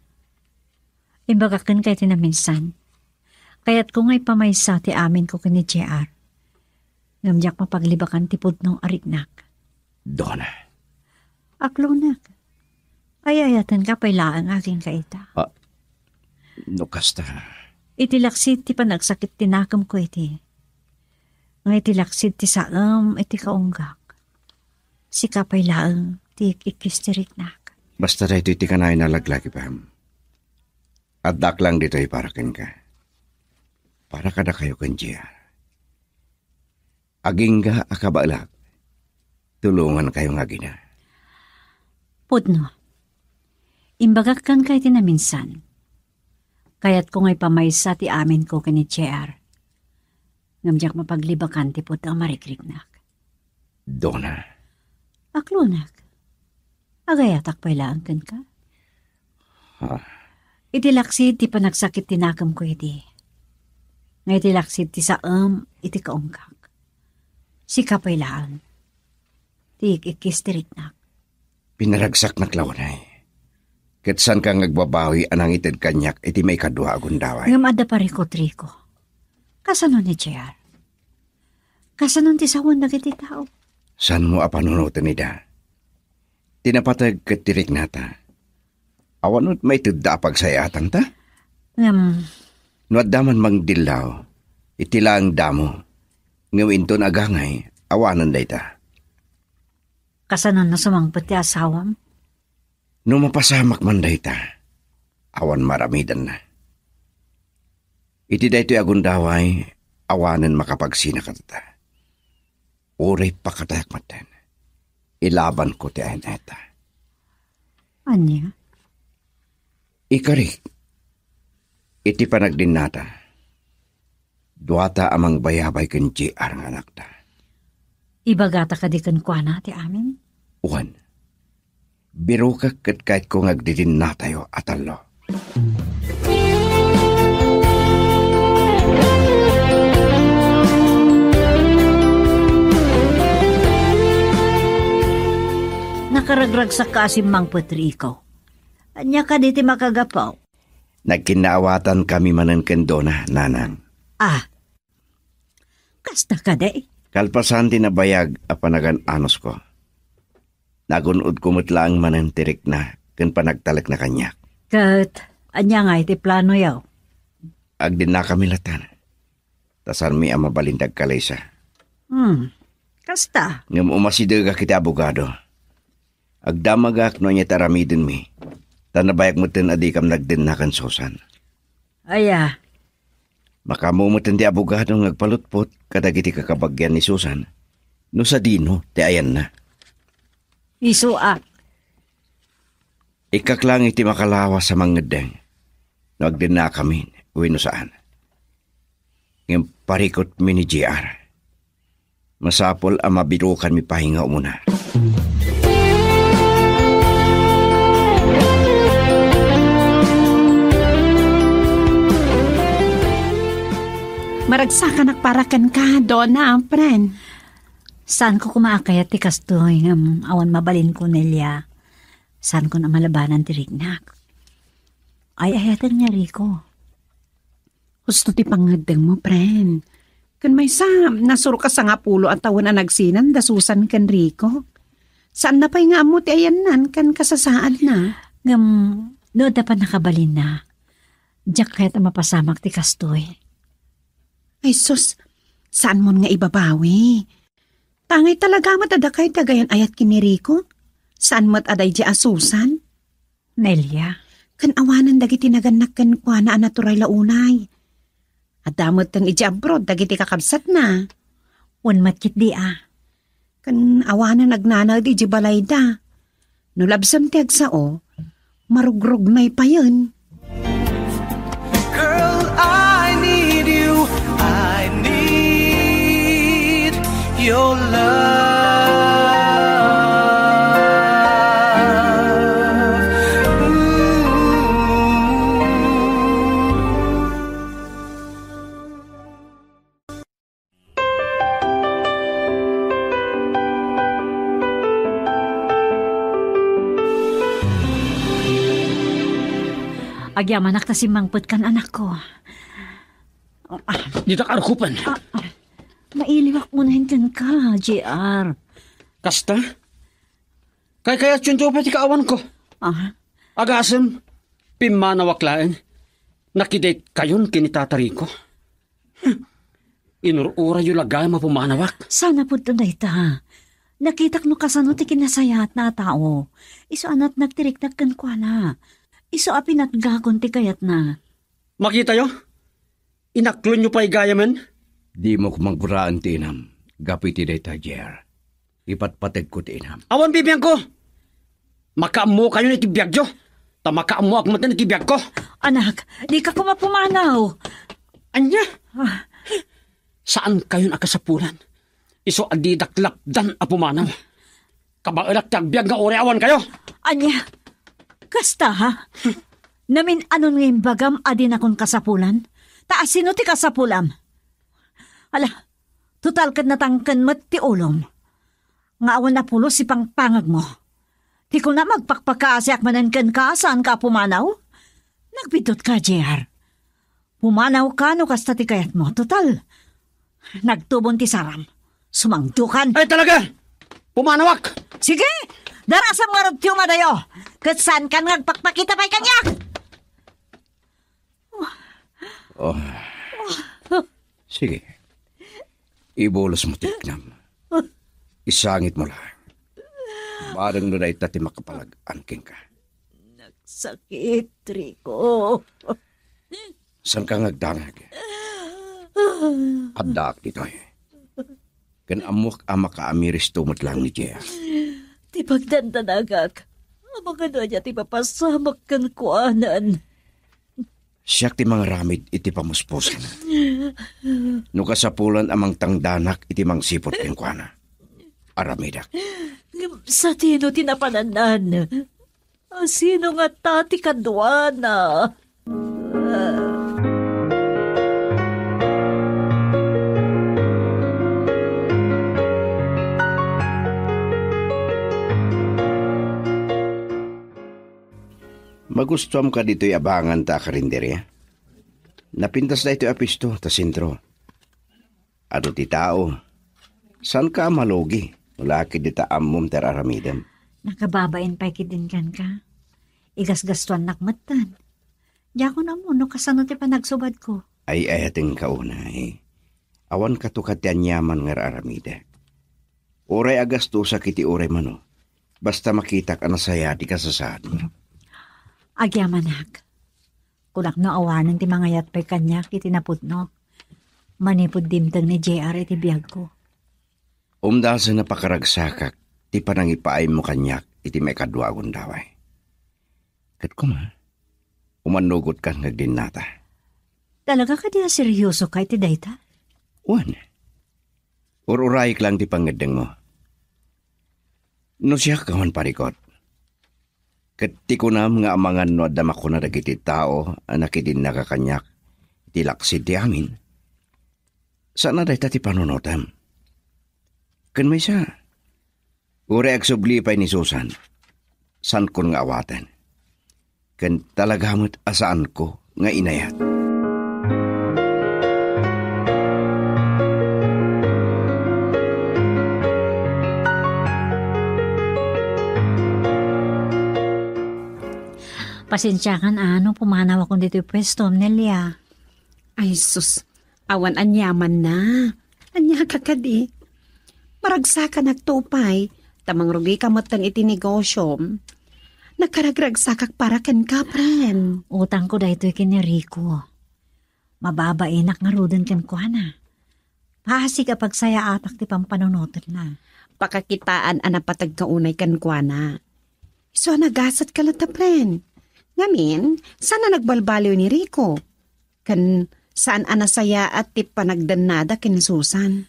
Imbagakan kayo tinaminsan. Kaya't kung ay pamaysa ti amin ko ken ni JR. Ngamjak mapaglibakan ti pudno arignak. Dona. Aklunak. Ayayatan ka pailaan aking kaita. No kasta. Itilaksid ti panagsakit tinakam ko iti. Nga itilaksid ti saam iti kaunggak. Si kapay laang ti ikistiriknak. Basta dahito iti kanay nalaglagi pa. Adak lang dito'y para ken ka. Para kada kayo ken JR. Aging ka akabalak. Tulungan kayo nga gina. Pudno. Imbagak kan kay tinaminsan. Kaya't kung ay pamaysa ti amin ko ken ni JR. Ngamjak mapaglibakan ti pud ang marikriknak. Dona. Aklunak. Agayatak pailaan ken ka. Ha? Itilaksid ti panagsakit tinakam ko iti. Nga itilaksid ti saam iti kaungkak. Si kapailaan. Ti ikistiriknak. Pinaragsak na klaunay. Katsan kang nagbabawi anang itid kanyak iti may kadwa agundaway. Ngam adda parikot Rico. Kasanon ni JR? Kasanon ti sawan dagiti tao? San mo apanunutan nida? Tinapatag katirik nata. Awanot may tudda pagsayatan ta? Nuaddaman mang dilaw. Itilang damo. Ngawin to agangay. Awanan day ta. Kasanon na sumangpot ti asawam? No mapasamak man day ta. Awan maramidan na. Iti day to'y agundaway. Awanan makapagsina ka ta. Uray pakatayak matan. Ilaban ko ti ayan eta. Anya? Ikarik, iti panagdinata. Duwata amang bayabay kan JR nga anak ta. Ibagata ka di kan kwa na ti amin? Uwan, biro ka kat kahit kung agdidin na tayo atalo. Nakaragrag sa kasim Mang Patrico. Anya ka di ti makagapaw? Nagkinaawatan kami manan kendona, nanang. Kasta ka di? Kalpasan tinabayag a panagan anos ko. Nagunod kumutlaang manan tirik na kan panagtalak na kanyak. Kat, anya nga iti plano yaw? Agdin na kami latan. Tasan mi ang mabalindag kalaysa. Kasta? Ngam umasidaga kita abogado. Agdamagak no niya taramidin mi. Tanabayak mo tin adikam nagdin na kansosan. Aya. Makamumutin ti abogado ngagpalutpot kadagiti kakabagyan ni Susan. No sa dino, ti ayan na. Isuak. Ikaklang iti makalawa sa mga deng. Nagdin na kami, uwi no saan. Ngayon parikot mi ni JR. Masapol ang mabirukan mi pahinga umuna. Maragsakan nakparakan ka, Donna, friend. Saan ko kumakayat ti kastoy awan mabalin ko nilya. Saan ko na malabanan ti rignak. Ay ayatan niya Rico. Gusto ti pangadeng mo, friend. Kan may nasuro ka sa nga pulo at tawon na nagsinan, dasusan kan Rico. Saan na pa'y nga mo ti ayanan kan kasasaad na? No dapat nakabalin na. Diyak kahit mapasamak ti kastoy. Ay sus, saan mo nga ibabawi? Tangay talaga matadakay tagayan ayat kini Rico? Saan mat aday di asusan? Nelia. Kan awanan dagiti naganak kan kwa na anaturay launay. At damot kang iji abroad dagiti kakabsat na. Unmat kit di Kan awanan nagnanag di balay da. Nulabsam ti agsao, marugrog na'y pa yun. Girl, I need you. I need your love. Agyaman ta si Mangput kan anak ko. Dito ka arkupan. Mailiwak mo na hintin ka, JR. Kasta? Kaya tsunto pa ti kaawan ko. Agasem, pimanawaklaan. Nakidate kayon kinitatari ko. Inurura yu lagay mapumanawak. Sana po tunay ta. Nakitak no kasano ti kinasayat na tao. Iso anat nagtirik kan kwa na. Iso apinat gagon ti kayat na. Makita yo? Inaklon nyo pa'y gayaman? Di mo kumangkuraan ti inam. Gapi ti day tajer. Ipatpateg ko ti inam. Awan bibiyang ko! Makaamo kayo na itibiyag yo. Makaamo ako matan itibiyag ko. Anak, di ka kumapumanaw. Anya? Saan kayo nakasapulan? Iso adidaklapdan apumanaw. Kabailat tagbiag nga oreawan kayo. Anya? Kasta ha? Namin anon ngayon bagam adin akong kasapulan? Taas sino ti kasapulam? Ala, total kat natangkan mat ti ulom. Nga awan na pulo si pangpangag mo. Ti ko na magpakpakaasyak manankan ka saan ka pumanaw? Nagpitot ka, JR. Pumanaw ka no kasta ti kayat mo. Total, nagtubon ti saram. Sumangdukan. Ay talaga! Pumanawak! Sige! Darasam nga ruptiyo madayo. Kat saan ka nagpakpakita pa'y kanyak? Sige. Ibolos mo tiknam. Isangit mo lang. Barang na itati makapalag-angking ka. Nagsakit, Rico. San ka ngagdangag? Addak dito eh. Kan amok ama ka amiris tumot lang ni Jea. Ti pagdandanagak. Mga niya ti papasamak kan kuanan. Siyak ti mga ramid iti pamuspusan. No kasapulan amang tangdanak iti mang sipot ken kuana. Aramidak. Sa tino tinapananan. Sino nga tati kadwana? Magustuhan ka dito'y abangan ta karinderya. Napintas na ito'y apisto ta sentro. Ado ti tao. San ka malogi? Ulaki di ta amom ter aramidam. Nakababain pa ikidin kan ka. Igasgastuan nakmatan. Diya ko na mo, no kasano ti panagsubad ko. Ay ayating kaunay. Awan katukat yan yaman nga aramida. Oray agasto sa kiti oray mano. Basta makitak anasaya di kasasad mo. Agyamanak. Kulak no awanan ti mga yatpay kanya kiti napudno. Manipod dimtang ni JR iti biyag ko. Umdasa na pakaragsakak, ti panangipaay mo kanyak iti may kadwa agundaway. Kat kuma, umanugot ka nagdinata. Talaga ka di na seryoso ka iti dayta? Wan. Ururayik lang ti pangadeng mo. No siya kawan parikot. Kat ti kunam nga amangan no adama ko na dagiti tao anak idin nakakanyak iti laksid ti amin. Sana dayta ti panunotam? Kan may siya. Uri agsublipay ni Susan. San kon nga awatan. Kan talagamot asaan ko nga inayat. Pasensyakan pumanaw akong dito yung pwesto, Nelia. Ay sus, awan anyaman na. Anya ka kadi. Maragsa nagtupay, tamang rugi ka matang iti negosyo. Nakaragragsakak para ken kapren. Utang ko dahito yung Rico. Mababainak nga rudan ken ko na. Pahasi kapag saya atak ti pampanunotot na. Pakakitaan anapatag kaunay kan kuana. So nagasat ka lang tapren. Ngamin, sana nagbalbaliw ni Rico? Kan saan anasaya at tip panagdanada ken Susan?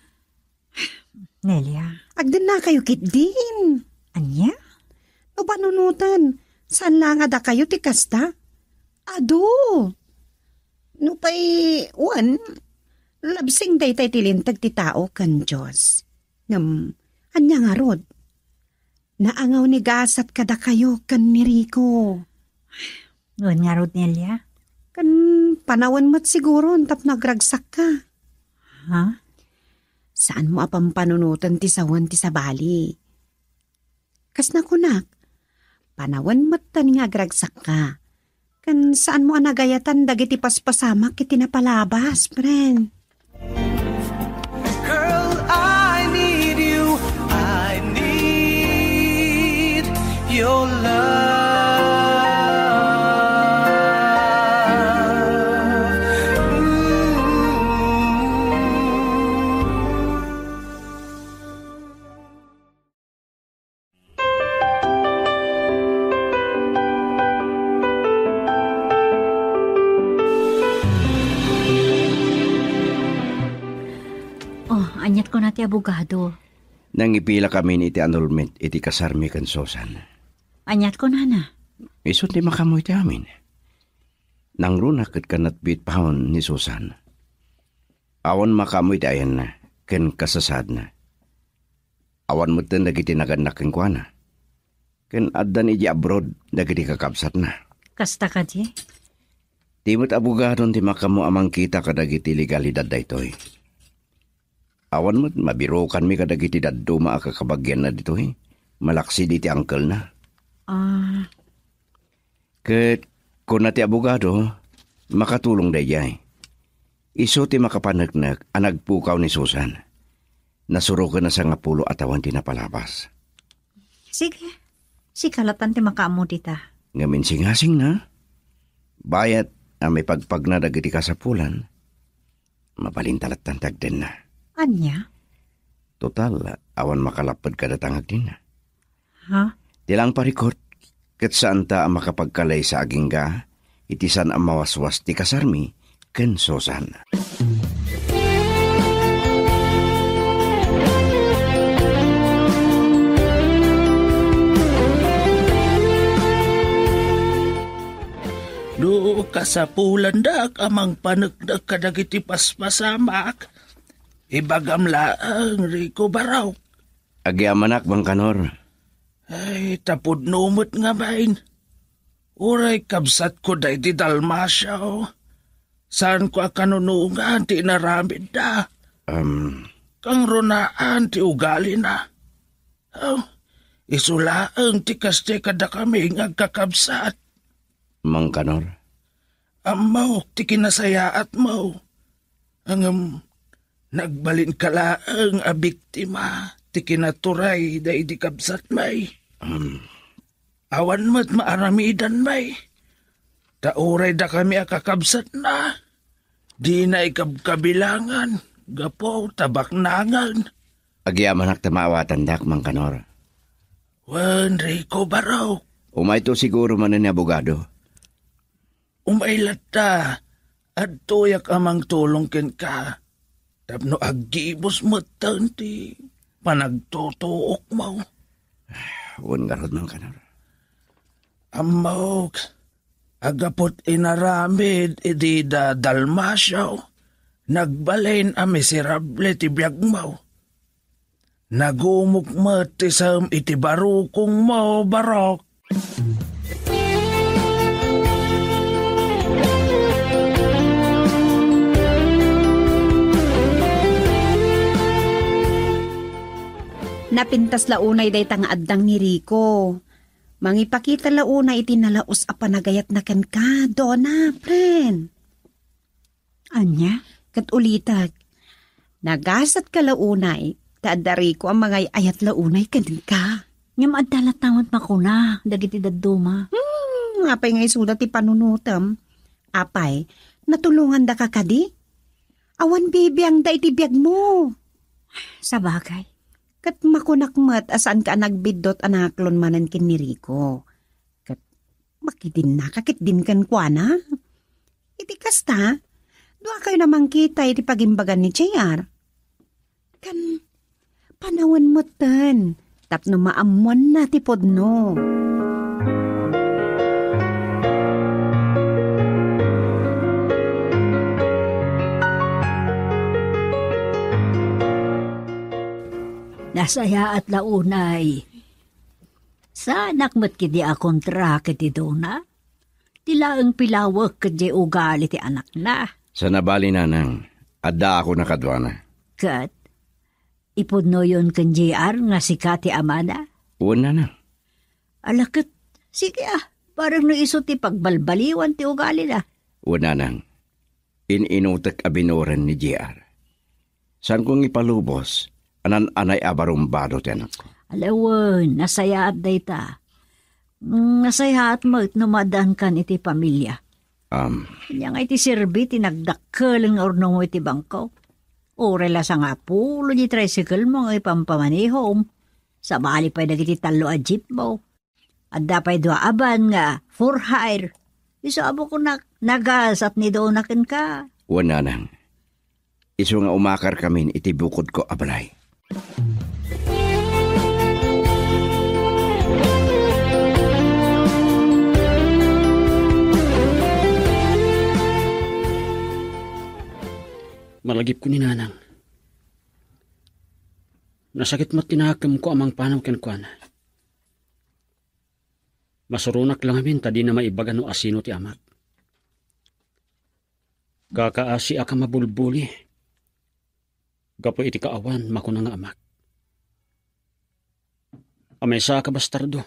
Nelia. Agdan na kayo kit din. Anya? No panunutan, saan lang ada kayo ti kasta? Ado. No pa'y, labsing day tay tilintag ti tao kan Diyos. Anya nga rod. Naangaw ni gasat kada kayo kan ni Rico. Noon nga rod, Nelia? Kan panawan mo't siguro tap nagragsak ka. Ha? Saan mo apang panunutan ti sawan ti sabali? Kas na kunak, panawan mo't tani nga gragsak ka. Kan saan mo anagayatan dagiti paspasamak iti napalabas, friend? Girl, I need you. I need your love. Anyat ko na ti abogado. Nangipila kami ni iti annulment iti kasarmi kan Susan. Anyat ko na. Isot di makamoy ti amin. Nang runak kat kanat bit pahon ni Susan. Awan makamoy ti ayan na, ken kasasad na. Awan mo ten dagiti naganak ken kuana. Ken addan iti abroad dagiti kakabsat na. Kasta ka di? Timot abogadon ti makamo amang kita kadagiti legalidad daytoy. Awan mo, mabirokan mi kadagiti daddo maakakabagyan na dito Malaksi diti uncle na. Ket kung nati abogado, makatulong dayay. Iso ti makapanagnak anagpukaw ni Susan. Nasuro ka na sa nga pulo atawan ti napalabas. Sige, sikalatan ti makaamo dita. Ngamin singasing na. Bayat may pagpag na dagiti kasapulan. Mabalintalat tantag din na. Anya? Total, awan makalapad kadatangag din. Ha? Tilang parikot, kat saan ta ang makapagkalay sa agingga, itisan ang mawaswas ti kasarmi, ken sosan. Do kasapulan dak amang panagdag kadagiti paspasamak. Ibagam laang Rico Baraw. Agyamanak, Bang Kanor. Ay, tapod numot nga bain. Uray kabsat ko day di Dalmasya. Saan ko akanunungan ti naramid da? Kang runaan ti ugali na. Isulaang ti kaste kada kami ngagkakabsat. Mang Kanor. Amaw, ti kinasayaat mo. Ang nagbalin ka laang a biktima. Ti kinaturay da di kabsat may. Awan mo't maaramidan may. Tauray da kami akakabsat na. Di na ikabkabilangan. Gapo, tabak nangan. Agyamanak tamawatan dak, Mang Kanor. Wan, Rico Baraw. Umay to siguro man ni abogado. Umaylat ta. At tuyak amang tulong ken ka. Tapno agibos mo tanti. Panagtutuok mo. Uwan garod, Mang Kanor. Amok. Agapot inaramid iti da Dalmasyaw. Nagbalain a miserable ti biyag mo. Nagumuk mo ti sam iti barukong mo, Barok. Napintas launay day tanga addang ni Rico. Mangipakita launay iti nalaos a panagayat na ken ka, Donna, friend. Anya? Kat ulitag, nagasat ka launay, taadda Rico ang mga ayat launay ken ka. Ngam addalat tamot makuna, dagiti dadduma. Apay nga isulat ti panunutam. Apay, natulungan da ka kadi? Awan bibiyang da iti biyag mo. Sa bagay. Kat makunakmat asaan ka nagbidot anaklon manan kin ni Rico. Kat makidin na kakit din kan kwa na. Iti kasta, doa kayo namang kita iti pagimbagan ni JR. Kan panawin mo tan, tapno maamuan na ti podno. Nasaya at launay. Sa anak mo't kidi a kontra kiti Dona. Tila ang pilawak kadi ugali ti anak na. Sa nabali nanang, adda ako nakadwana. Kat, ipudno yun kan JR nga si Kati Amana. Uwan nanang. Alakit, sige parang naiso ti pagbalbaliwan ti ugali na. Uwan nanang, ininutak abinoran ni JR. San kong ipalubos, anan-anay abarumbado ti anak ko. Alawan, nasayaat day ta. Nasayaat mo it numadan kan iti pamilya. Yang iti sirbi tinagdakkeling orno mo iti bangko. O relasa nga pulo di tricycle mo nga ipampamanihom. Sa bali pa dagiti talo a jeep mo. At dapay dua aban nga for hire. Iso abo ko nagasat ni donaken ka. Uwan nanang, iso nga umakar kami iti bukod ko abalay. Malagip ko ni nanang. Nasakit mat tinakam ko amang panaw kenkwana. Masurunak lang amin tadi na maibaga no asino ti amak. Kakaasi aka mabulbuli. Gapo iti kaawan makuna nga amak. Amay sa ka bastardo.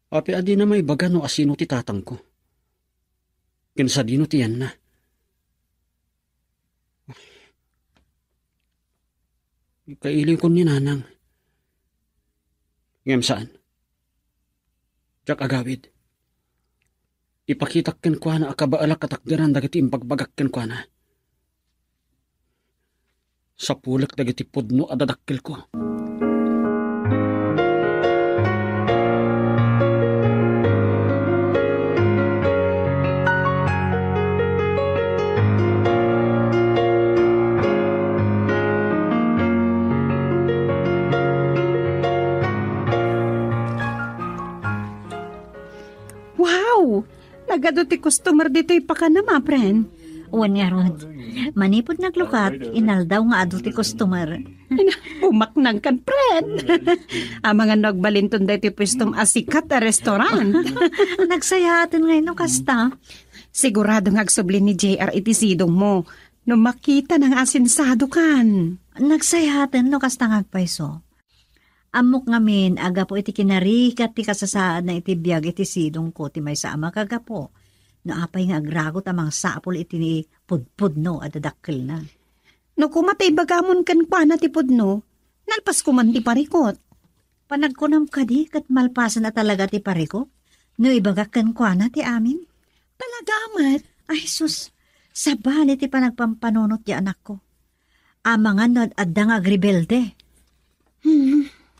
Api adi na maibaga no asino ti tatang ko. Kinsadino ti yan na. Kailiw ko ni nanang. Ngem saan? Diyak agawid. Ipakitak ken kwa na akabaalak katakdiran dagiti impagbagak ken kwa na. Sa pulak dagiti pudno adadakkel ko. Wow! Nagado ti customer dito ipakanama, friend. Uwan nga, Rod. Manipod naglukat, inaldaw nga ado ti customer. Pumaknang kan, friend. Ang mga nagbalinton dito pwestong asikat a restaurant. Nagsayatin ngayon no kasta. Sigurado nga agsubli ni JR iti sidong mo. No makita ng asinsado kan. Nagsayatin no kasta ngagpaiso. Amok ngamin, aga po iti kinarikat ti kasasaan na iti biyag iti sidong ko ti may sama kaga po. No apay nga agragot amang sapol iti ni pudpudno adadakkel na. No kumatay bagamon kan pa na ti pudno, nalpas ko man ti parikot. Panagkunam ka di kat malpasan na talaga ti parikot. No ibagak kan kwa na ti amin. Talagamat. Ay sus, sabali ti panagpampanunot di anak ko. Amangan no adang agribelde.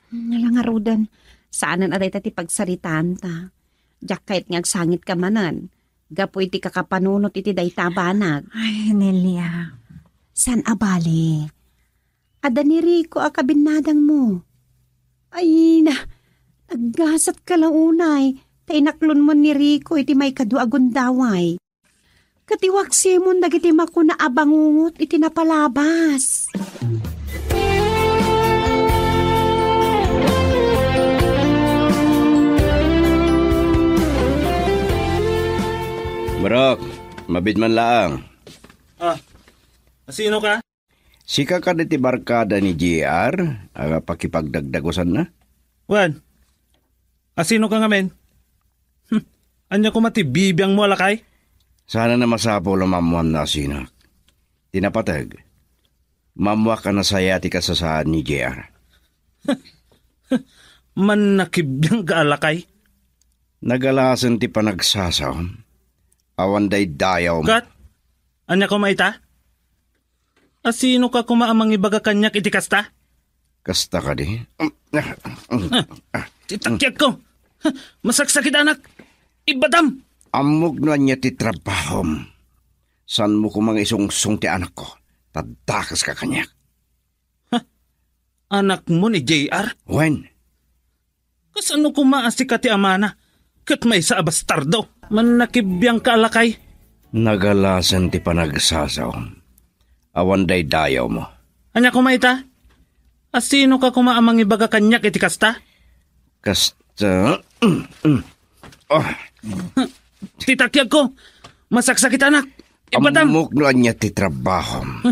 Nalangarudan, saanan aday ti pagsaritaan ta. Diyak kahit ngagsangit ka manan, gapo iti kakapanunot iti daytabanag. Ay, Nelia. San abali? Ada ni Rico akabinadang mo. Ay na, naggasat ka lang unay, tainaklon mo ni Rico iti may kaduagundaway. Katiwaksi mo dagiti makuna abangungot iti napalabas. Marok, mabid man laang. Sino ka? Sika ka ti barkada ni JR, aga pakipagdagdagosan na? Wan. Sino ka nga men? Anya ko matibibiyang mo alakay? Sana na masapo lang mamuam na sinak. Tinapatag. Mamuha ka na saya ti kasasaan ni JR. Man nakibiyang ka alakay? Nagalasan ti panagsasawam. Awan day dayaw mo. Kat? Anya ko maita? Sino ka kumaamang ibaga kanyak iti kasta? Kasta ka di? Titakyak ko! Masaksakit anak! Ibadam! Amog na niya ti trabahom. San mo kumang isungsung ti anak ko? Tadakas ka kanyak. Anak mo ni JR? When? Kasano kumaasi ka ti amana? Kat may sa abastardo. Man nakibiyang ka alakay? Nagalasan ti panagsasaw. Awan day dayaw mo. Anya kumaita? Sino ka kumaamang ibaga kanyak iti kasta? Kasta... Titakyag ko! Masaksakit anak! Ibadam! Amok na niya ti trabahom.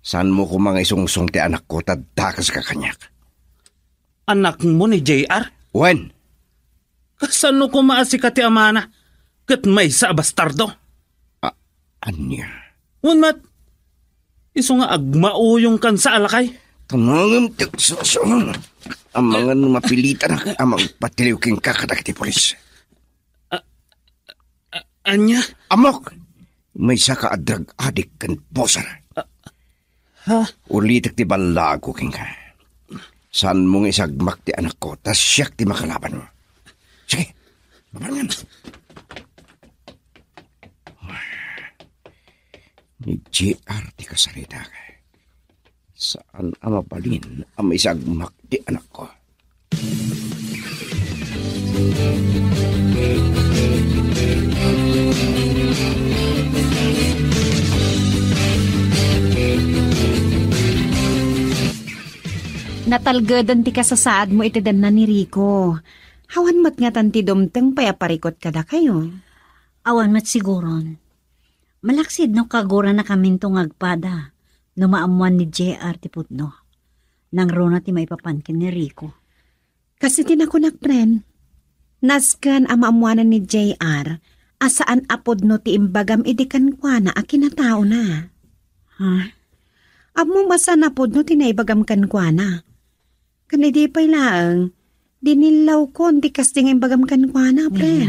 San mo kumang isungsung ti anak ko? Tadakas ka kanyak. Anak mo ni JR? When? Kasano kumaasi ka ti amana? Kat may sa abastardo? Anya? Unmat, iso nga agmauyong kan sa alakay? Tamangam tiksasan. Ang mga mapilitan na amang patiliw king kakadak ti polis. Anya? Amok! May saka adrag adik kan posar. Ulitak ti balago king ka. Saan mong isagmak ti anak ko, tas siyak ti makalaban mo. Sige, mabangan. Ni JR ti kasarita ka. Saan ang mabalin ang isagmak ti anak ko? Natalgadan ti kasasaad mo iti dan na ni Rico. Hawan mat nga tanti dumteng payaparikot kada kayo. Awan mat siguron. Malaksid no kagura na kamintong agpada. No maamuan ni JR ti putno. Nang rona ti maipapankin ni Rico. Kasi tinakunak pren. Naskan ang maamuanan ni JR. Asaan apod no ti imbagam idikan kwa na akinatao na. Ha? Amo masan apod no tinaibagam kan kwa na. Kanidi pa'y laang. Dinilaw ko, di kasting imbagam kan kwa na, pre.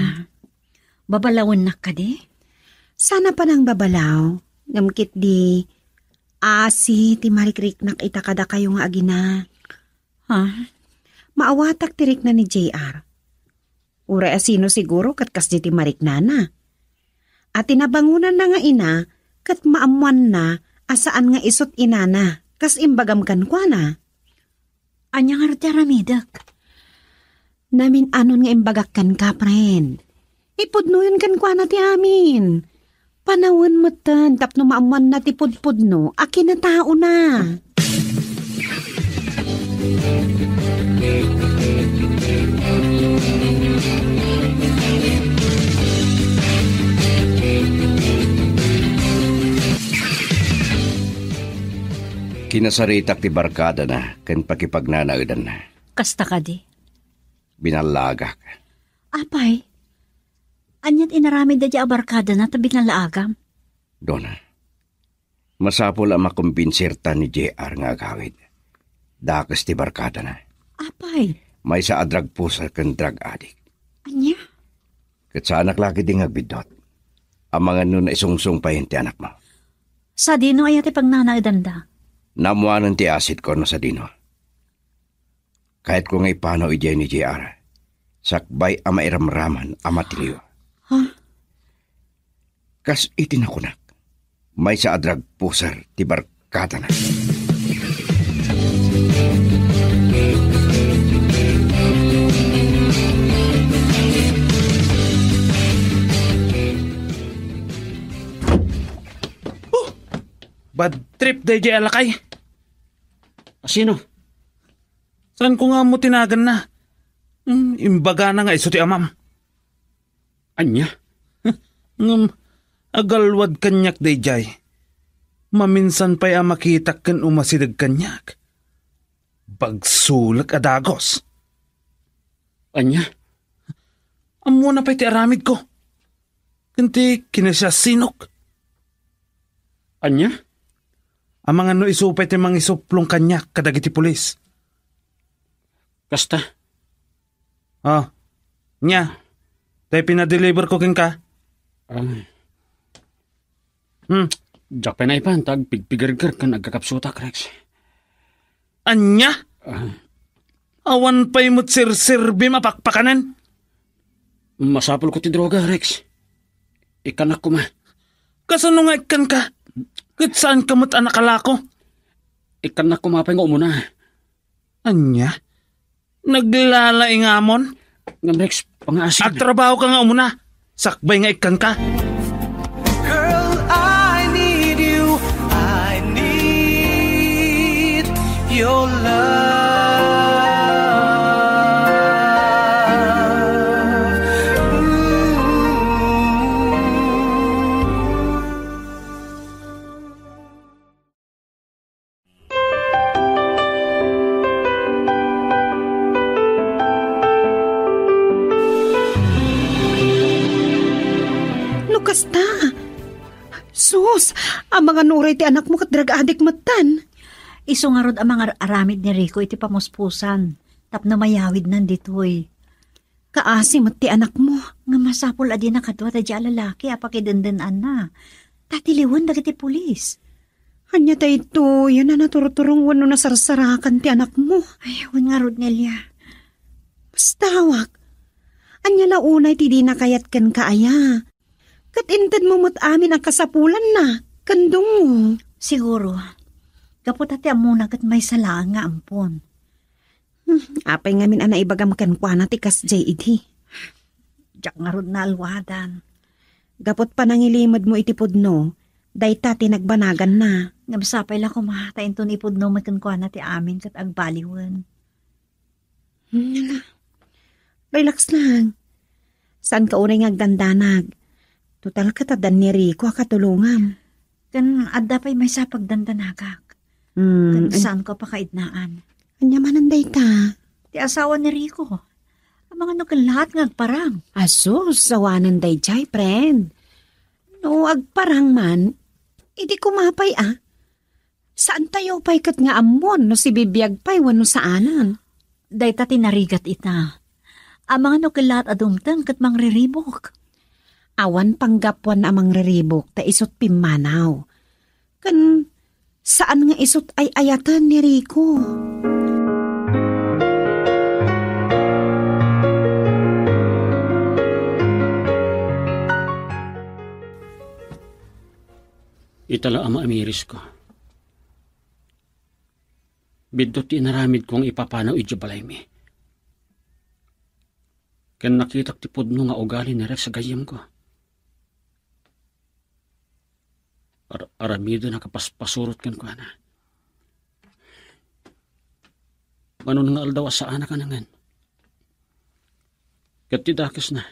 Babalawin na ka di? Sana pa nang babalaw. Ngamkit di, Asi, ti marikriknak itakada kayo nga agina. Ha? Maawatak tirik na ni JR. Ure asino siguro kat kas di ti mariknana. At tinabangunan na nga ina, kat maamuan na asaan nga isot inana, kas imbagam kan kwa na. Anya nga rati aramidak? Namin anon nga imbagak kan ka, friend. Ipudno yun kan kwa na ti amin. Panawin mo tan, tapno maamuan na ti pudpudno, akin na tao na. Kinasaritak ti barkada na, kan pakipagnanaudan na. Kasta ka di? Binalagak. Apay, anyat inaramid da di abarkada na tabi ng laagam? Dona, masapol ang makumpinsirta ni JR nga agawid. Dakas ti barkada na. Apay? May sa adrag pusa kan drug addict. Anya? Kat sa anak laki ding agbidot. Ang mga nun na isungsung pa ti anak mo. Sa dino ayat ipagnanaudan da? Namuanan ti asid ko no sa dino. Kahit ko ngay pano ijay ni JR, sakbay ama iramraman ama tiliyo. Huh? Kas itinakunak, may sa adrag pusar ti barkada na. Bad trip day di alakay. Sino? Saan ko nga mo tinagan na? Imbaga na nga iso ti amam. Anya? Agalwad kanyak day jay. Maminsan pa'y makitak kan umasidag kanyak. Bagsulak adagos. Anya? Amo na pa'y ti aramid ko. Kanti kinasya sinok. Anya? Ang mga no isupay ti mga isuplong kanyak kadagiti pulis. Kasta? Oh, nya. Tayo pinadeliver ko kin ka. Diyak pa na ipantag, pigpigargar ka nagkakapsutak, Rex. Anya? Awan pa'y mo't sir-sirbi mapakpakanan. Masapol ko ti droga, Rex. Ikanak ko ma. Kasano nga ikan ka? Kat saan ka mo't anak alako? Ikanak ko mapay nga umuna. Anya? Naglalaing amon? Ngam, Rex, pangasin. Agtrabaho ka nga umuna. Sakbay nga ikan ka. Girl, I need you. I need your love. Kasta. Sus, ang mga nuray ti anak mo kat drug addict matan. Iso nga rod ang mga aramid ni Rico iti pamuspusan. Tapno mayawid nanditoy. Kaasi mo ti anak mo. Nga masapol adi na kadwa ta di lalaki apakidendenan na. Tatiliwan dagiti pulis. Anya tayo ito, yan na naturturong wano na sarsarakan ti anak mo. Ayun nga rod Nelia. Bastawak. Anya launay ti di nakayat kan kaaya. Kat intad mo mo't amin ang kasapulan na. Kandong mo. Siguro. Kapot ati amuna kat may salaan nga ampon. Apay ngamin ana ibagam kan kwa na ti kas J.E.D. Diyak nga rod na alwadan. Gapot pa nangilimod mo itipudno. Dayta tinagbanagan na. Ngabsapay lang kumata inton ipudno matkunkwa na ti amin kat agbaliwan. Relax lang. Saan ka unay ngagdandanag? Total katadan ni Rico katulungan. Kan adda pa'y may sapagdandanagak. Kan saan ko pa kaidnaan. Anya mananday ta? Ti asawa ni Rico. Ang mga nukan lahat ngagparang. Asus, sawanan day jay, friend. No, agparang man, idi kumapay Saan tayo pa'y kat nga amon no si bibiyag pa'y wano saanan? Day ta tinarigat ita. Ang mga nukan lahat adumtang kat mangriribok. Awan panggapwan amang riribok ta isot pimanaw. Kan Saan nga isot ay ayatan ni Rico? Itala ama amiris ko. Bidot inaramid kong ipapanaw ijabalay mi. Ken nakitak ti pudno nga ugali ni Rex sa gayam ko. Aramido na kapaspasurot kan ko na. Manon nga aldaw sa anak anangan. Kat tidakis na.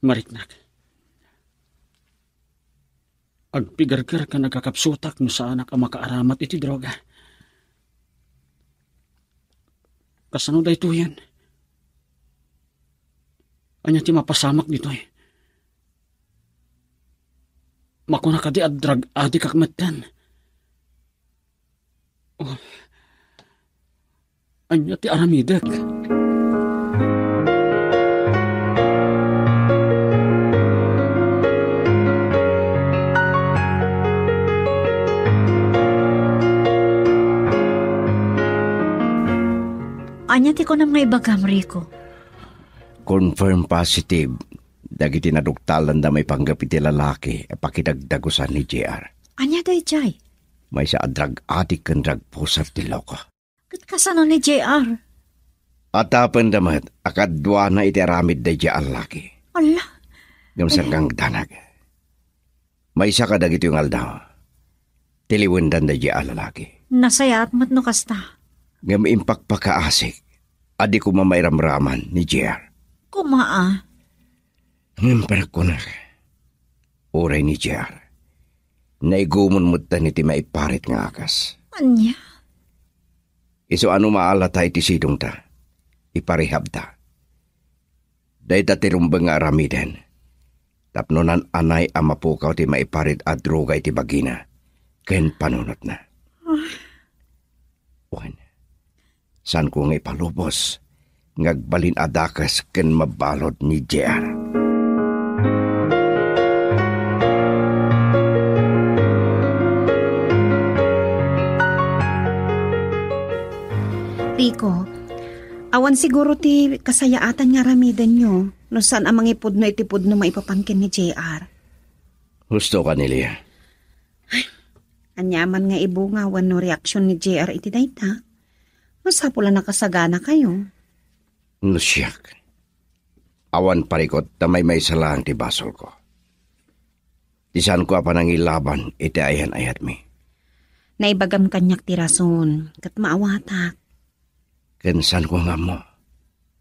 Mariknak. Agpigar-gar ka nagkakapsutak no sa anak ang makaaramat iti droga. Kasano da ito yan? Anya ti mapasamak dito eh. Makuna ka di drug addict kakmatan. Oh. Anya ti aramidak. Anya ti ko na mga ibagam, Rico. Confirm positive. Dagiti naduktalan da may panggap iti lalaki pakidagdagusan ni JR. Anya day, Jay? May sa drug addict kan drug pusar ti loko. Kat kasano ni JR? At tapan damat, akadwa na iti aramid da JR laki. Ala. Gamsang kang danag. May isa ka dagiti yung aldaw. Tiliwendan da JR lalaki. Nasaya at matno kasta. Ngam impak pakaasik. Adi ko mamayramraman ni JR. Kumaa. Ngam ko na. Oray ni JR. Naigumon mo tan iti maiparit nga akas. Anya? Iso ano maalata iti sidong ta. Iparihab ta. Day ta tirumbang nga aramiden. Tapnonan anay amapukaw ti maiparit at droga iti bagina. Ken panunot na. Juan. San ko nga ipalubos, ngagbalin adakas ken mabalod ni JR. Rico, awan siguro ti kasayaatan nga ramidan nyo, no saan amang ipudno iti pudno maipapangkin ni JR. Gusto ka nila. Anyaman nga ibungawan no reaksyon ni JR iti dayta. Masapula nakasagana kayo. Nusyak. Awan parikot na may salang ti basol ko. Isan ko pa nang ilaban iti ayan-ayat mi. Naibagam kanyak ti rason, kat maawatak. Kensan ko nga mo.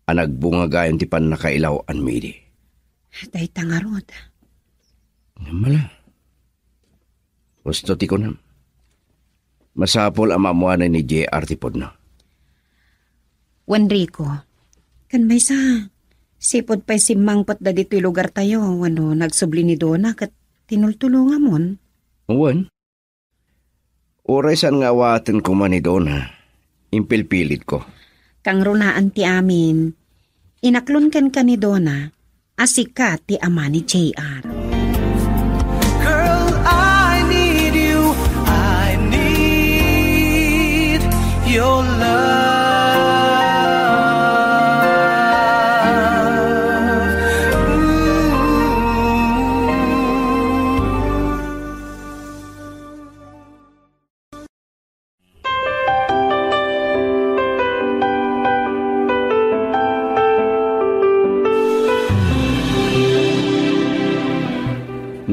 Anagbunga gayon ti pan nakailaw an midi. Dayta nga rod. Namala. Gusto ti ko nam. Masapol ang mamuanan ni JR ti podno. Wan Rico, kan may sa, sipod pa'y simangpat da dito'y lugar tayo, wano nagsubli ni Dona kat tinultulungan mon. Wan? Oray san nga awaten ko man ni Dona, impilpilit ko. Kang runaan ti amin, inaklon kan ka ni Dona, asika ti ama ni JR. Girl, I need you. I need your love.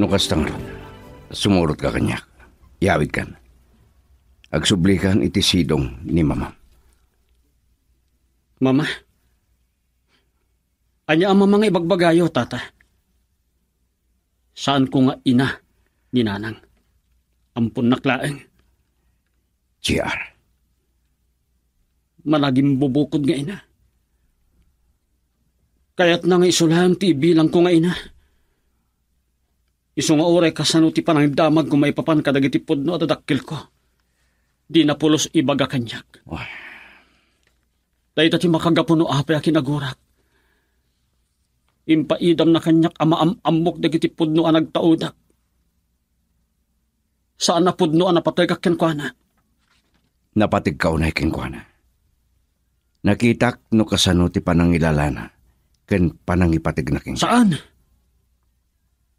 Nukastang ron, sumurot ka kanyak, yawid kan. Agsublikan iti sidong ni Mama. Mama? Anya ang mamang ibagbagayo, tata? Saan ko nga ina ni Nanang? Ampun naklaeng. JR. Malagim bubukod nga ina. Kaya't na nga isulahan ti bilang ko nga ina. Iso nga oray kasano ti panang damag kung maipapan kadagiti podno at adakil ko. Di na pulos ibaga kanyak. Dahil ti makagapuno apay a kinagurak. Impaidam na kanyak ama amok dagiti podno ang nagtaudak. Saan na pudno ang napatoy ka kenkwana? Napatig ka unay kenkwana. Nakitak no kasano ti panangilalana, ken panangipatig na kenkwana. Saan?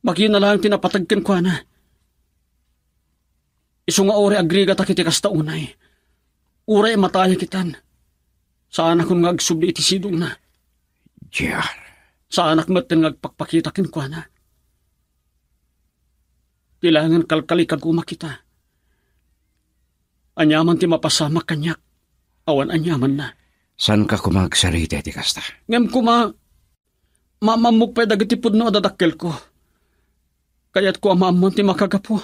Magina lang tinapatag kenkwana. Isu nga ore agriga ta kiti kasta unay. Uray mataya kitan. Saan akong ngagsubli iti sidong na? JR. Saan akmatin ngagpakpakita kenkwana? Kailangan kalkalikag umakita. Anyaman ti mapasama kanyak. Awan anyaman na. San ka kumagsarita ti kasta? Ngem mamamukpay dagatipod no adadakkel ko. Kaya't ko amamon ti makagapo.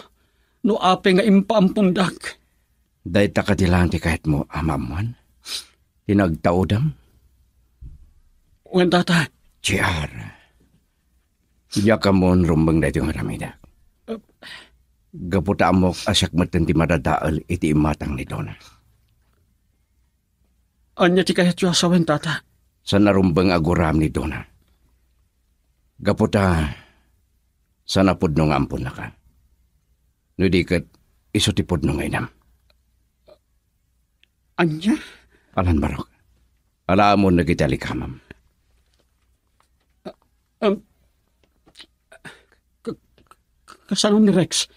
No ape nga impaampundak. Day takadilan ti kahit mo amamon? Tinagtaudam? Wen tata. JR. Yakamon rumbang na iti nga ramida. Gaputa mo asyak matin ti madadaal iti imatang ni Dona. Anya ti kahit yu asawen tata? Sa narumbang aguram ni Dona. Gaputa sa napudno nga ampun na ka. No di kat iso ti pudno nga inam. Anya? Alan barok. Alaamon na kita likamam. Kasanon ni Rex?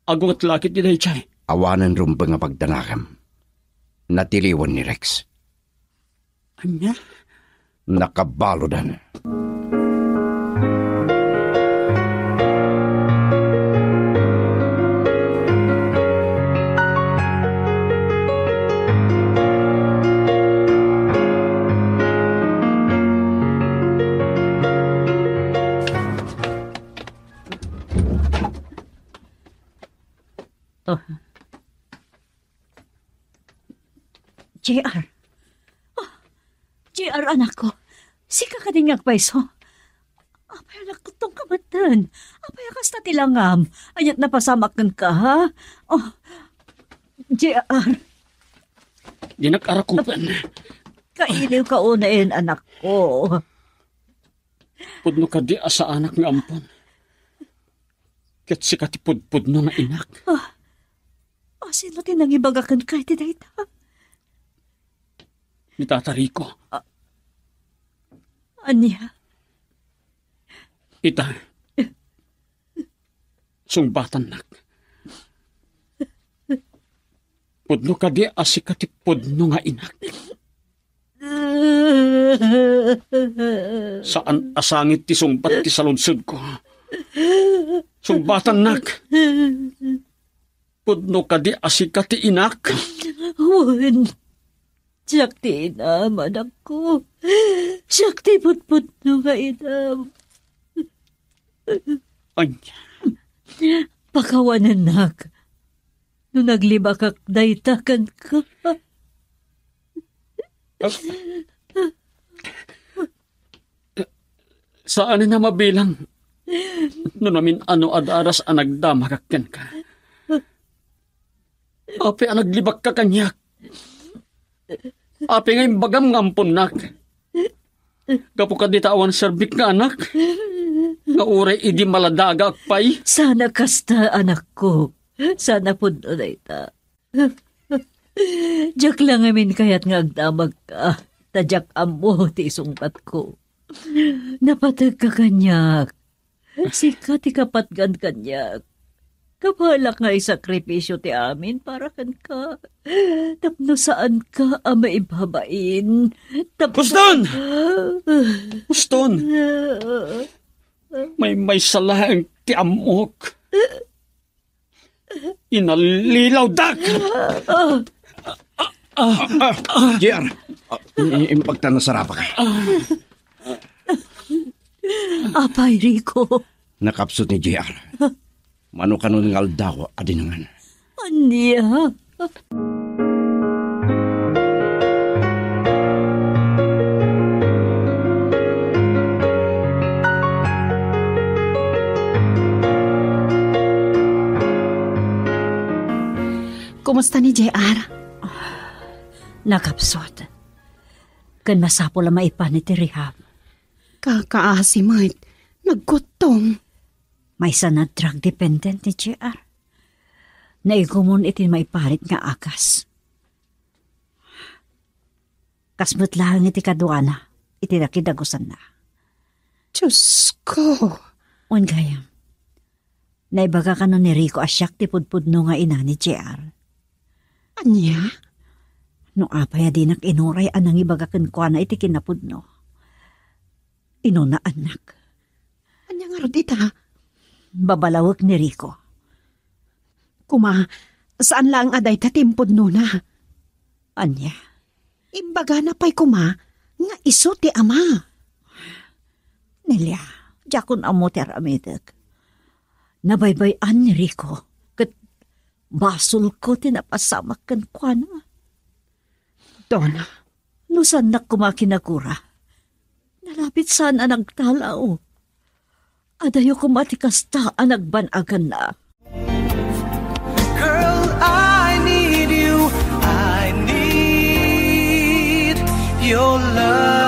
Agong at lakit ni Daychay. Awanan rumbang nga pagdanakam. Natiliwan ni Rex. Anya? Nakabalodan. JR. Oh, JR, anak ko. Sika ka din ngagpaiso. Apay, anak ko tong kamatan. Apay, akas na tilangam. Anyat napasamakan ka, ha? Oh, JR. Di nag-arakupan. Kailiw ka unain, anak ko. Pudno ka di asa anak nga ampon. Ket si katipudpudno nga inak. Sino tinangibagakan kay ti dayta? Ni Tata Rico. Anya? Ita. Sungbatan nak. Pudno ka di asi katipudno nga inak. Saan asangit ti sungbat ti saludsud ko? Sungbatan nak. Pudno ka di asika ti inak. Wen, siyak ti inam, anak ko. Siyak ti putputno nga inam. Anya. Pakawanan nak. No naglibak ak daytakan ka. Saan na mabilang? No namin ano adaras ang nagdamakakyan ka. Ape ang naglibak ka kanyak. Ape ngayong bagam ngampon nak. Kapo ka di tawan serbik nga anak. Nga uray idi maladaga akpay. Sana kasta anak ko. Sana po na ita. Diyak lang amin kaya't nga agdamag ka. Tadyak amo ti isungpat ko. Napatag ka kanyak. Sikat ikapatgan kanyak. Kabalak nga isakripisyo ti amin para kan ka. Tapno saan ka ang maibabain. Puston! Puston! May salang ti amok. Inalilaw dak! JR, impagtan na sarapa ka. Apay, Rico. Nakapsot ni JR. Mano ka nun ng aldawa, adinangan. Anya? Kumusta ni JR? Nakapsot. Kan masapo lang maipan ni rehab. Kakaasimait. Naggutom. May sana drug dependent ni JR. Naigumon iti maiparit nga akas. Kasmet lang iti kaduana, iti nakidagusan na. Diyos ko! Un gayam, naibaga ka no ni Rico asyak ti pudpudno nga ina ni JR. Anya? No apaya dinak inuray anang ibagakan ko na iti kinapudno. Inuna anak. Anya nga rodita? Babalawak ni Rico. Kuma, saan lang aday tatimpod no na? Anya? Imbaga na pa'y kuma, nga iso ti ama. Nelia, jakon amo ti aramitek. Nabaybayan ni Rico, kat basol ko tinapasamak kan kwa na. Donna. Lusan na kumakinagura. Nalapit sana nagtalaw. Adayo kumatikasta ang nagbanagan na. Girl, I need you. I need your love.